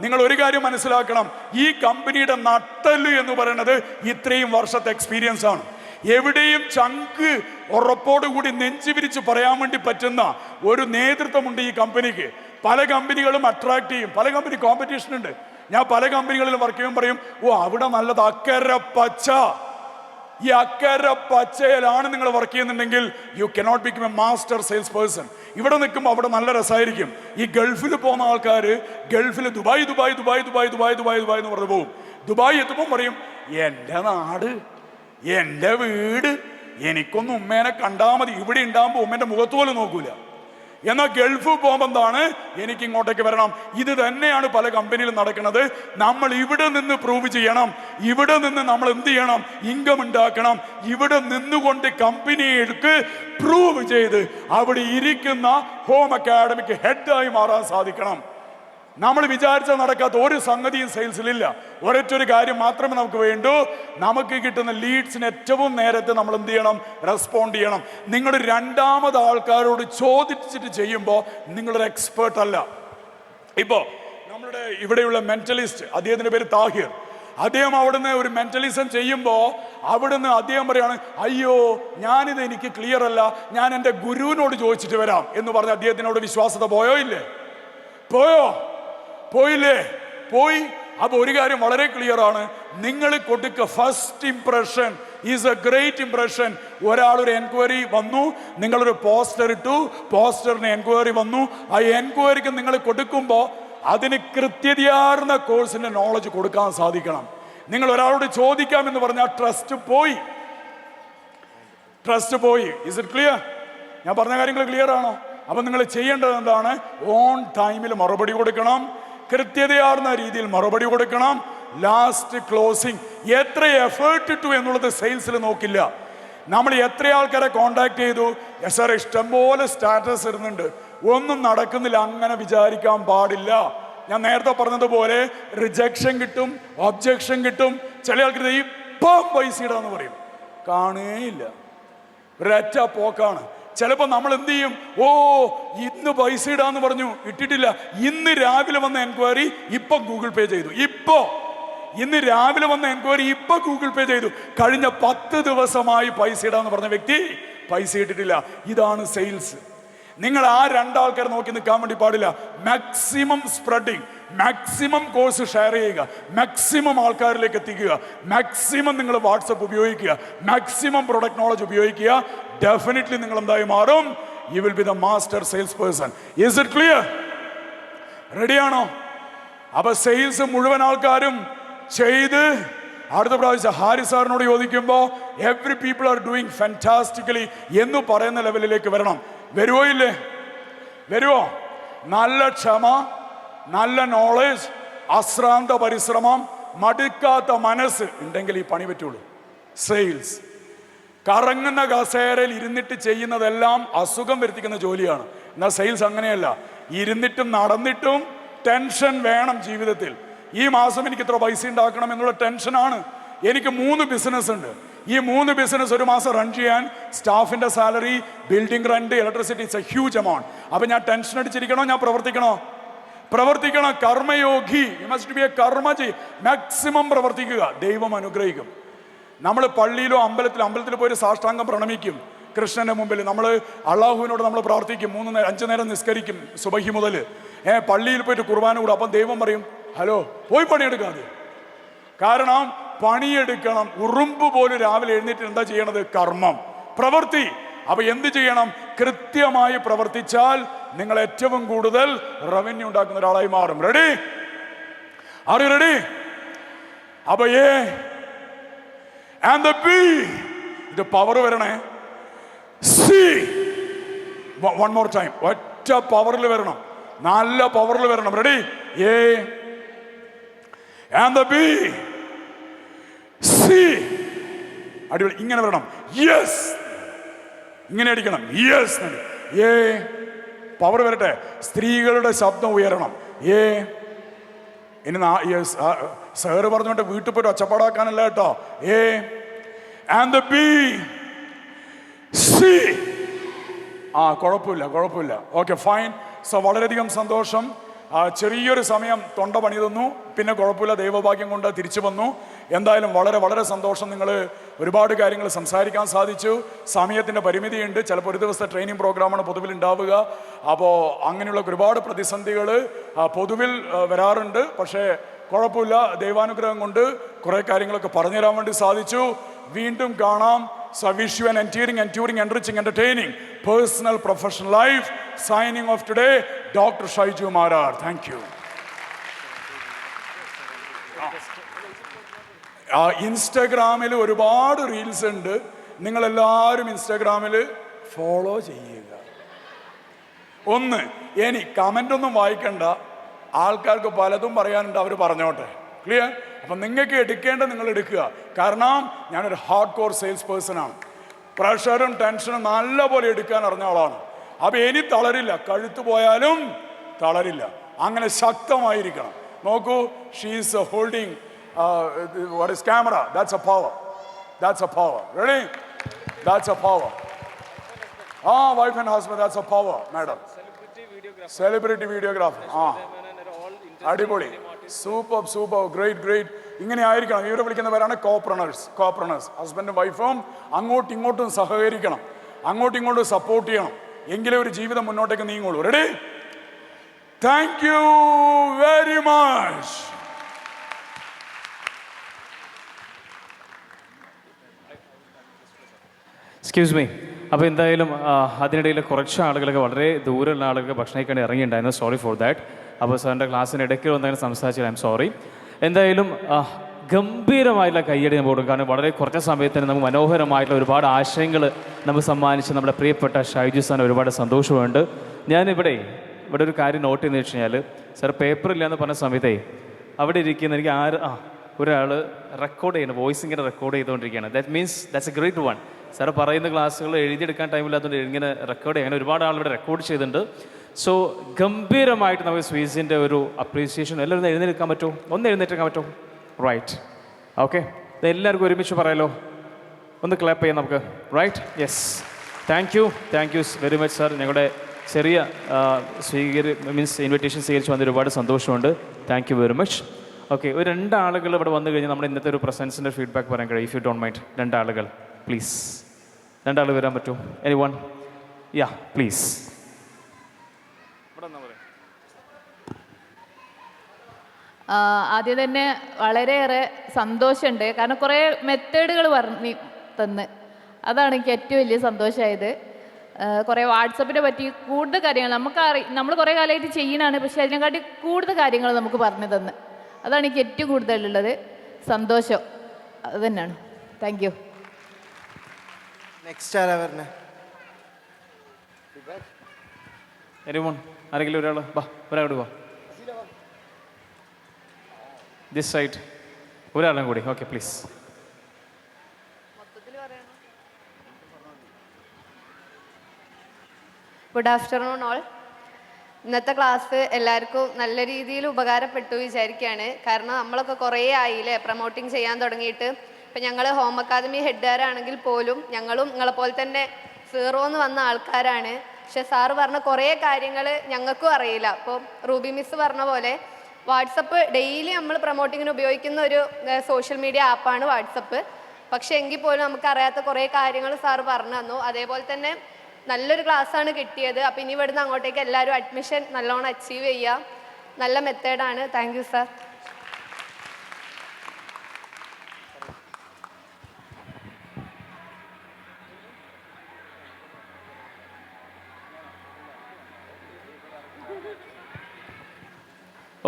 നിങ്ങൾ ഒരു കാര്യം മനസ്സിലാക്കണം, ഈ കമ്പനിയുടെ നട്ടല് എന്ന് പറയുന്നത് ഇത്രയും വർഷത്തെ എക്സ്പീരിയൻസ് ആണ്. എവിടെയും ചങ്ക് ഉറപ്പോടുകൂടി നെഞ്ചു വിരിച്ച് പറയാൻ വേണ്ടി പറ്റുന്ന ഒരു നേതൃത്വമുണ്ട് ഈ കമ്പനിക്ക്. പല കമ്പനികളും അട്രാക്ട് ചെയ്യും, പല കമ്പനി കോമ്പറ്റീഷൻ ഉണ്ട്. ഞാൻ പല കമ്പനികളിലും വർക്ക് ചെയ്യുമ്പോൾ പറയും, ഓ അവിടെ നല്ലത് അക്കര പച്ച. ഈ അക്കര പച്ചയിലാണ് നിങ്ങൾ വർക്ക് ചെയ്യുന്നുണ്ടെങ്കിൽ you cannot become A master sales person. ഇവിടെ നിൽക്കുമ്പോൾ അവിടെ നല്ല രസമായിരിക്കും. ഈ ഗൾഫിൽ പോകുന്ന ആൾക്കാർ ഗൾഫിൽ Dubai Dubai Dubai Dubai Dubai Dubai Dubai എന്ന് പറഞ്ഞു പോകും. ദുബായ് എത്തുമ്പോൾ പറയും എൻ്റെ നാട്, എൻ്റെ വീട്, എനിക്കൊന്നും ഉമ്മേനെ കണ്ടാൽ മതി. ഇവിടെ ഉണ്ടാകുമ്പോൾ ഉമ്മേൻ്റെ മുഖത്ത് പോലും നോക്കൂല. എന്നാൽ ഗൾഫ് പോകുമ്പോൾ എന്താണ്, എനിക്ക് ഇങ്ങോട്ടേക്ക് വരണം. ഇത് തന്നെയാണ് പല കമ്പനിയിലും നടക്കുന്നത്. നമ്മൾ ഇവിടെ നിന്ന് പ്രൂവ് ചെയ്യണം, ഇവിടെ നിന്ന് നമ്മൾ എന്ത് ചെയ്യണം, ഇൻകം ഉണ്ടാക്കണം. ഇവിടെ നിന്നുകൊണ്ട് കമ്പനിക്ക് പ്രൂവ് ചെയ്ത് അവിടെ ഇരിക്കുന്ന ഹോം അക്കാഡമിക്ക് ഹെഡായി മാറാൻ സാധിക്കണം. നമ്മൾ വിചാരിച്ചാൽ നടക്കാത്ത ഒരു സംഗതിയും സെയിൽസിലില്ല. ഒരൊറ്റൊരു കാര്യം മാത്രമേ നമുക്ക് വേണ്ടൂ, നമുക്ക് കിട്ടുന്ന ലീഡ്സിന് ഏറ്റവും നേരത്തെ നമ്മൾ എന്ത് ചെയ്യണം, റെസ്പോണ്ട് ചെയ്യണം. നിങ്ങൾ 2ാമത് ആൾക്കാരോട് ചോദിച്ചിട്ട് ചെയ്യുമ്പോൾ നിങ്ങളൊരു എക്സ്പേർട്ട് അല്ല. ഇപ്പോൾ നമ്മളുടെ ഇവിടെയുള്ള മെന്റലിസ്റ്റ്, അദ്ദേഹത്തിൻ്റെ പേര് താഹിർ. അദ്ദേഹം അവിടുന്ന് ഒരു മെന്റലിസം ചെയ്യുമ്പോൾ അവിടുന്ന് അദ്ദേഹം പറയാണ്, അയ്യോ ഞാനിത് എനിക്ക് ക്ലിയർ അല്ല, ഞാൻ എൻ്റെ ഗുരുവിനോട് ചോദിച്ചിട്ട് വരാം എന്ന് പറഞ്ഞ് അദ്ദേഹത്തിനോട് വിശ്വാസത പോയോ ഇല്ലേ? പോയില്ലേ? പോയി. അപ്പൊ ഒരു കാര്യം വളരെ ക്ലിയർ ആണ്, നിങ്ങൾ കൊടുക്കുക first impression is A great impression. ഒരാളൊരു എൻക്വയറി വന്നു, നിങ്ങളൊരു പോസ്റ്റർ ഇട്ടു, പോസ്റ്ററിന് എൻക്വയറി വന്നു. ആ എൻക്വയറിക്ക് നിങ്ങൾ കൊടുക്കുമ്പോൾ അതിന് കൃത്യതയാർന്ന കോഴ്സിന്റെ നോളജ് കൊടുക്കാൻ സാധിക്കണം. നിങ്ങൾ ഒരാളോട് ചോദിക്കാമെന്ന് പറഞ്ഞാൽ ട്രസ്റ്റ് പോയി. Is it clear? ഞാൻ പറഞ്ഞ കാര്യങ്ങൾ ക്ലിയർ ആണോ? അപ്പൊ നിങ്ങൾ ചെയ്യേണ്ടത് എന്താണ്, ഓൺ ടൈമിൽ മറുപടി കൊടുക്കണം, കൃത്യതയാർന്ന രീതിയിൽ മറുപടി കൊടുക്കണം. Last closing. എത്ര എഫേർട്ട് ഇട്ടു എന്നുള്ളത് സെയിൽസിൽ നോക്കില്ല. നമ്മൾ എത്ര ആൾക്കാരെ കോണ്ടാക്ട് ചെയ്തു, സാർ ഇഷ്ടംപോലെ സ്റ്റാറ്റസ് ഇടുന്നുണ്ട്, ഒന്നും നടക്കുന്നില്ല, അങ്ങനെ വിചാരിക്കാൻ പാടില്ല. ഞാൻ നേരത്തെ പറഞ്ഞതുപോലെ റിജക്ഷൻ കിട്ടും, ഒബ്ജക്ഷൻ കിട്ടും. ചില ആൾക്കാർ ഇപ്പം പൈസ ഇടാന്ന് പറയും, കാണുകയില്ല, ഒരൊറ്റ പോക്കാണ്. ചിലപ്പോൾ നമ്മൾ എന്ത് ചെയ്യും, ഓ ഇന്ന് പൈസ ഇടാന്ന് പറഞ്ഞു, ഇട്ടിട്ടില്ല. ഇന്ന് രാവിലെ വന്ന എൻക്വയറി ഇപ്പൊ ഗൂഗിൾ പേ ചെയ്തു. ഇന്ന് രാവിലെ വന്ന എൻക്വയറി ഇപ്പൊ ഗൂഗിൾ പേ ചെയ്തു. കഴിഞ്ഞ 10 ദിവസമായി പൈസ ഇടാന്ന് പറഞ്ഞ വ്യക്തി പൈസ ഇട്ടിട്ടില്ല. ഇതാണ് സെയിൽസ്. നിങ്ങൾ ആ 2 ആൾക്കാർ നോക്കി നിൽക്കാൻ വേണ്ടി പാടില്ല. Maximum spreading, maximum course share ചെയ്യുക, മാക്സിമം ആൾക്കാരിലേക്ക് എത്തിക്കുക, മാക്സിമം നിങ്ങൾ വാട്സപ്പ് ഉപയോഗിക്കുക, മാക്സിമം പ്രൊഡക്റ്റ് നോളജ് ഉപയോഗിക്കുക. ഡെഫിനറ്റ്ലി നിങ്ങൾ എന്തായി മാറും, you will be the master sales person. Is it clear? റെഡിയാണോ? അപ്പൊ സെയിൽസ് മുഴുവൻ ആൾക്കാരും ചെയ്ത് അടുത്ത പ്രാവശ്യം ഹാരിസ് സാറിനോട് ചോദിക്കുമ്പോൾ എവറി പീപ്പിൾ ആർ ഡൂയിങ് ഫാന്റാസ്റ്റിക്കലി എന്ന് പറയുന്ന ലെവലിലേക്ക് വരണം. വരുവോ ഇല്ലേ? വരുവോ? നല്ല ക്ഷമ, നല്ല നോളജ്, അശ്രാന്ത പരിശ്രമം, മടുക്കാത്ത മനസ്സ് ഉണ്ടെങ്കിൽ ഈ പണി പറ്റുള്ളൂ. സെയിൽസ് കറങ്ങുന്ന കസേരയിൽ ഇരുന്നിട്ട് ചെയ്യുന്നതെല്ലാം അസുഖം വരുത്തിക്കുന്ന ജോലിയാണ്. എന്നാൽ സെയിൽസ് അങ്ങനെയല്ല. ഇരുന്നിട്ടും നടന്നിട്ടും ടെൻഷൻ വേണം ജീവിതത്തിൽ. ഈ മാസം എനിക്ക് ഇത്ര പൈസ ഉണ്ടാക്കണം എന്നുള്ള ടെൻഷനാണ്. എനിക്ക് 3 ബിസിനസ് ഉണ്ട്. ഈ 3 ബിസിനസ് ഒരു മാസം റൺ ചെയ്യാൻ സ്റ്റാഫിന്റെ salary, building rent, electricity, it's a huge amount. അപ്പൊ ഞാൻ ടെൻഷൻ അടിച്ചിരിക്കണോ? ഞാൻ പ്രവർത്തിക്കണം. കർമ്മയോഗി, യു മസ്റ്റ് ബി എ കർമ്മജി. മാക്സിമം പ്രവർത്തിക്കുക, ദൈവം അനുഗ്രഹിക്കും. നമ്മൾ പള്ളിയിലോ അമ്പലത്തിൽ പോയി സാഷ്ടാംഗം പ്രണമിക്കും കൃഷ്ണന്റെ മുമ്പിൽ. നമ്മൾ അള്ളാഹുവിനോട് നമ്മൾ പ്രാർത്ഥിക്കും, 5 നേരം നിസ്കരിക്കും സുബഹി മുതൽ. പള്ളിയിൽ പോയിട്ട് കുർബാന കൂടും. അപ്പം ദൈവം പറയും, ഹലോ പോയി പണിയെടുക്കാതെ. കാരണം പണിയെടുക്കണം. ഉറുമ്പ് പോലും രാവിലെ എഴുന്നേറ്റ് എന്താ ചെയ്യണത്? കർമ്മം, പ്രവൃത്തി. അപ്പൊ എന്ത് ചെയ്യണം? കൃത്യമായി പ്രവർത്തിച്ചാൽ നിങ്ങൾ ഏറ്റവും കൂടുതൽ റവന്യൂ ഉണ്ടാക്കുന്ന ഒരാളായി മാറും. റെഡി? Are you ready? അപ്പൊ എ ആൻഡ് ദ ബി, ഇത് പവർ വരണേ. സി, വൺ മോർ ടൈം, ഒറ്റ പവറിൽ വരണം, നല്ല പവറിൽ വരണം. Ready? A And the B. C. അടിപൊളി. ഇങ്ങനെ വരണം. യെസ്. ഇങ്ങനെ അടിക്കണം. യെസ്. ഏ. പവർ വരട്ടെ. സ്ത്രീകളുടെ ശബ്ദം ഉയരണം. ഏ. ഇനി സാറ് പറഞ്ഞോണ്ട് വീട്ടിൽ പോയിട്ട് ഒച്ചപ്പാടാക്കാനല്ല കേട്ടോ. ഏ. And the B. C. കുഴപ്പമില്ല. Okay, fine. സോ വളരെയധികം സന്തോഷം. ചെറിയൊരു സമയം തൊണ്ട പണി തന്നു, പിന്നെ കുഴപ്പമില്ല, ദൈവഭാഗ്യം കൊണ്ട് തിരിച്ചു വന്നു. എന്തായാലും വളരെ വളരെ സന്തോഷം. നിങ്ങൾ ഒരുപാട് കാര്യങ്ങൾ സംസാരിക്കാൻ സാധിച്ചു. സമയത്തിൻ്റെ പരിമിതിയുണ്ട്. ചിലപ്പോൾ ഒരു ദിവസത്തെ ട്രെയിനിങ് പ്രോഗ്രാമാണ് പൊതുവിൽ ഉണ്ടാവുക. അപ്പോൾ അങ്ങനെയുള്ള ഒരുപാട് പ്രതിസന്ധികൾ പൊതുവിൽ വരാറുണ്ട്. പക്ഷേ കുഴപ്പമില്ല, ദൈവാനുഗ്രഹം കൊണ്ട് കുറേ കാര്യങ്ങളൊക്കെ പറഞ്ഞു തരാൻ വേണ്ടി സാധിച്ചു. വീണ്ടും കാണാം. So I wish you an enduring, enriching, entertaining personal, professional life. Signing off today, Dr. Shaiju Marar. Thank you. ഇൻസ്റ്റാഗ്രാമിൽ ഒരുപാട് റീൽസ് ഉണ്ട്. നിങ്ങളെല്ലാവരും ഇൻസ്റ്റാഗ്രാമിൽ ഫോളോ ചെയ്യുക. ഒന്ന്, ഇനി കമൻ്റ് ഒന്നും വായിക്കണ്ട. ആൾക്കാർക്ക് പലതും പറയാനുണ്ട്, അവർ പറഞ്ഞോട്ടെ. ക്ലിയർ? അപ്പം നിങ്ങൾക്ക് എടുക്കേണ്ടത് നിങ്ങൾ എടുക്കുക. കാരണം ഞാനൊരു ഹാർഡ് കോർ സെയിൽസ് പേഴ്സണാണ്. പ്രഷറും ടെൻഷനും നല്ലപോലെ എടുക്കാൻ അറിഞ്ഞ ആളാണ്. അപ്പം ഇനി തളരില്ല, കഴുത്ത് പോയാലും തളരില്ല. അങ്ങനെ ശക്തമായിരിക്കണം. നോക്കൂ, she's holding what is camera. That's a power. Ready? That's a power. Wife and husband, that's a power, madam. Celebrity videographer. അടിപൊളി. Super, great. ഇങ്ങനെ ആയിരിക്കണം. ഇവരെ വിളിക്കുന്നവരാണ് കോപ്രണേഴ്സ്. ഹസ്ബൻഡും വൈഫും അങ്ങോട്ടും ഇങ്ങോട്ടും സഹകരിക്കണം, അങ്ങോട്ടും ഇങ്ങോട്ടും സപ്പോർട്ട് ചെയ്യണം. എങ്കിലേ ഒരു ജീവിതം മുന്നോട്ടേക്ക് നീങ്ങുള്ളൂ. Ready? Thank you very much. Excuse me. അപ്പോൾ എന്തായാലും അതിനിടയിൽ കുറച്ച് ആളുകളൊക്കെ വളരെ ദൂരമുള്ള ആളുകൾക്ക് ഭക്ഷണം കഴിക്കാൻ ഇറങ്ങിയിട്ടുണ്ടായിരുന്നു. Sorry for that. അപ്പോൾ സാറിൻ്റെ ക്ലാസ്സിന് ഇടയ്ക്ക് വന്നതിന് സംസാരിച്ചില്ല. I am sorry. എന്തായാലും ഗംഭീരമായിട്ടുള്ള കയ്യടി നമ്മൾ കൊടുക്കും. കാരണം വളരെ കുറച്ച് സമയത്തിന് നമുക്ക് മനോഹരമായിട്ടുള്ള ഒരുപാട് ആശയങ്ങൾ നമുക്ക് സമ്മാനിച്ച് നമ്മുടെ പ്രിയപ്പെട്ട ഷൈജു സാറിന് ഒരുപാട് സന്തോഷമുണ്ട്. ഞാനിവിടെ ഒരു കാര്യം നോട്ട് ചെയ്തെന്ന് വെച്ച് കഴിഞ്ഞാൽ, സാർ പേപ്പറില്ല എന്ന് പറഞ്ഞ സമയത്തേ അവിടെ ഇരിക്കുന്ന എനിക്ക് ഒരാൾ റെക്കോർഡ് ചെയ്യുന്നു, വോയിസ് ഇങ്ങനെ റെക്കോർഡ് ചെയ്തുകൊണ്ടിരിക്കുകയാണ്. That means that's a great one. Sir പറയുന്ന ക്ലാസ്സുകൾ എഴുതിയെടുക്കാൻ ടൈമില്ലാത്തതുകൊണ്ട് ഇങ്ങനെ റെക്കോർഡ് ചെയ്യാൻ ഒരുപാട് ആളിവിടെ റെക്കോർഡ് ചെയ്തിട്ടുണ്ട്. സോ ഗംഭീരമായിട്ട് നമുക്ക് സ്വീസിൻ്റെ ഒരു അപ്രീസിയേഷൻ. എല്ലാവരും എഴുന്നേൽക്കാൻ പറ്റുമോ? ഒന്ന് എഴുന്നേറ്റേക്കാൻ പറ്റുമോ? Right, okay. എല്ലാവർക്കും ഒരുമിച്ച് പറയാലോ. ഒന്ന് ക്ലാപ്പ് ചെയ്യാം നമുക്ക്. Right, yes. Thank you very much sir. ഞങ്ങളുടെ ചെറിയ ഇൻവിറ്റേഷൻ സ്വീകരിച്ച് വന്ന ഒരുപാട് സന്തോഷമുണ്ട്. Thank you very much. Okay, ഒരു 2 ആളുകൾ ഇവിടെ വന്നു കഴിഞ്ഞാൽ നമ്മുടെ ഇന്നത്തെ ഒരു പ്രസൻസിൻ്റെ ഫീഡ്ബാക്ക് പറയാൻ കഴിയും. ഇഫ് യു ഡോണ്ട് മൈൻഡ്, 2 ആളുകൾ പ്ലീസ്. 2 ആൾ വരാൻ പറ്റുമോ? Any one? Yeah please. ആദ്യം തന്നെ വളരെയേറെ സന്തോഷമുണ്ട്. കാരണം കുറേ മെത്തേഡുകൾ പറഞ്ഞു തന്ന്, അതാണ് എനിക്ക് ഏറ്റവും വലിയ സന്തോഷമായത്. കുറേ വാട്സപ്പിനെ പറ്റി കൂടുതൽ കാര്യങ്ങൾ നമ്മൾ കുറേ കാലമായിട്ട് ചെയ്യുന്നതാണ്, പക്ഷെ അതിനെക്കാട്ടി കൂടുതൽ കാര്യങ്ങൾ നമുക്ക് പറഞ്ഞു തന്ന്, അതാണ് എനിക്ക് ഏറ്റവും കൂടുതലുള്ളത് സന്തോഷം. അത് തന്നെയാണ്. Thank you. നെക്സ്റ്റ് ആരാ പറഞ്ഞേ? ആരെങ്കിലും ഒരാൾ ഒരാളോട് വാ. ദിസ് സൈഡ് ഒരാളും കൂടി. Okay please. Good afternoon all. ഇന്നത്തെ ക്ലാസ് എല്ലാവർക്കും നല്ല രീതിയിൽ ഉപകാരപ്പെട്ടു വിചാരിക്കുകയാണ്. കാരണം നമ്മളൊക്കെ കുറേ ആയില്ലേ പ്രൊമോട്ടിങ് ചെയ്യാൻ തുടങ്ങിയിട്ട്. ഇപ്പം ഞങ്ങൾ ഹോം അക്കാദമി ഹെഡുകാരാണെങ്കിൽ പോലും ഞങ്ങളും നിങ്ങളെപ്പോലെ തന്നെ സീറോന്ന് വന്ന ആൾക്കാരാണ്. പക്ഷെ സാറ് പറഞ്ഞ കുറേ കാര്യങ്ങൾ ഞങ്ങൾക്കും അറിയില്ല. അപ്പോൾ റൂബി മിസ് പറഞ്ഞ പോലെ വാട്സപ്പ് ഡെയിലി നമ്മൾ പ്രൊമോട്ടിങ്ങിന് ഉപയോഗിക്കുന്ന ഒരു സോഷ്യൽ മീഡിയ ആപ്പാണ് വാട്സപ്പ്. പക്ഷെ എങ്കിൽ പോലും നമുക്കറിയാത്ത കുറേ കാര്യങ്ങൾ സാറ് പറഞ്ഞു തന്നു. അതേപോലെ തന്നെ നല്ലൊരു ക്ലാസ്സാണ് കിട്ടിയത്. അപ്പം ഇനി ഇവിടുന്ന് അങ്ങോട്ടേക്ക് എല്ലാവരും അഡ്മിഷൻ നല്ലോണം അച്ചീവ് ചെയ്യുക. നല്ല മെത്തേഡാണ്. Thank you sir.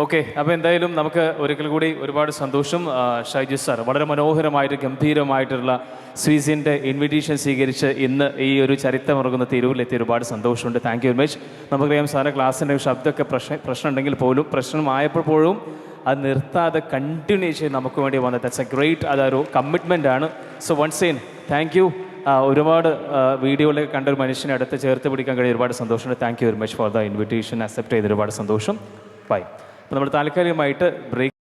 ഓക്കെ, അപ്പോൾ എന്തായാലും നമുക്ക് ഒരിക്കൽ കൂടി ഒരുപാട് സന്തോഷം. ഷൈജു സാർ വളരെ മനോഹരമായിട്ട് ഗംഭീരമായിട്ടുള്ള സ്വീസിൻ്റെ ഇൻവിറ്റേഷൻ സ്വീകരിച്ച് ഇന്ന് ഈ ഒരു ചരിത്രമുറങ്ങുന്ന തിരുവിലെത്തി ഒരുപാട് സന്തോഷമുണ്ട്. Thank you very much. നമുക്കറിയാം സാറിൻ്റെ ക്ലാസ്സിൻ്റെ ശബ്ദമൊക്കെ പ്രശ്നം ഉണ്ടെങ്കിൽ പോലും പ്രശ്നമായപ്പോൾ പോലും അത് നിർത്താതെ കണ്ടിന്യൂ ചെയ്ത് നമുക്ക് വേണ്ടി വന്നത്. ദാറ്റ്സ് എ ഗ്രേറ്റ്, അതൊരു കമ്മിറ്റ്മെൻ്റ് ആണ്. So once again thank you. ഒരുപാട് വീഡിയോയിലൊക്കെ കണ്ട ഒരു മനുഷ്യനെ അടുത്ത് ചേർത്ത് പിടിക്കാൻ കഴിയും, ഒരുപാട് സന്തോഷമുണ്ട്. Thank you very much for the invitation, accept ചെയ്ത് ഒരുപാട് സന്തോഷം. ബൈ. അപ്പോൾ നമ്മൾ താൽക്കാലികമായിട്ട് ബ്രേക്ക്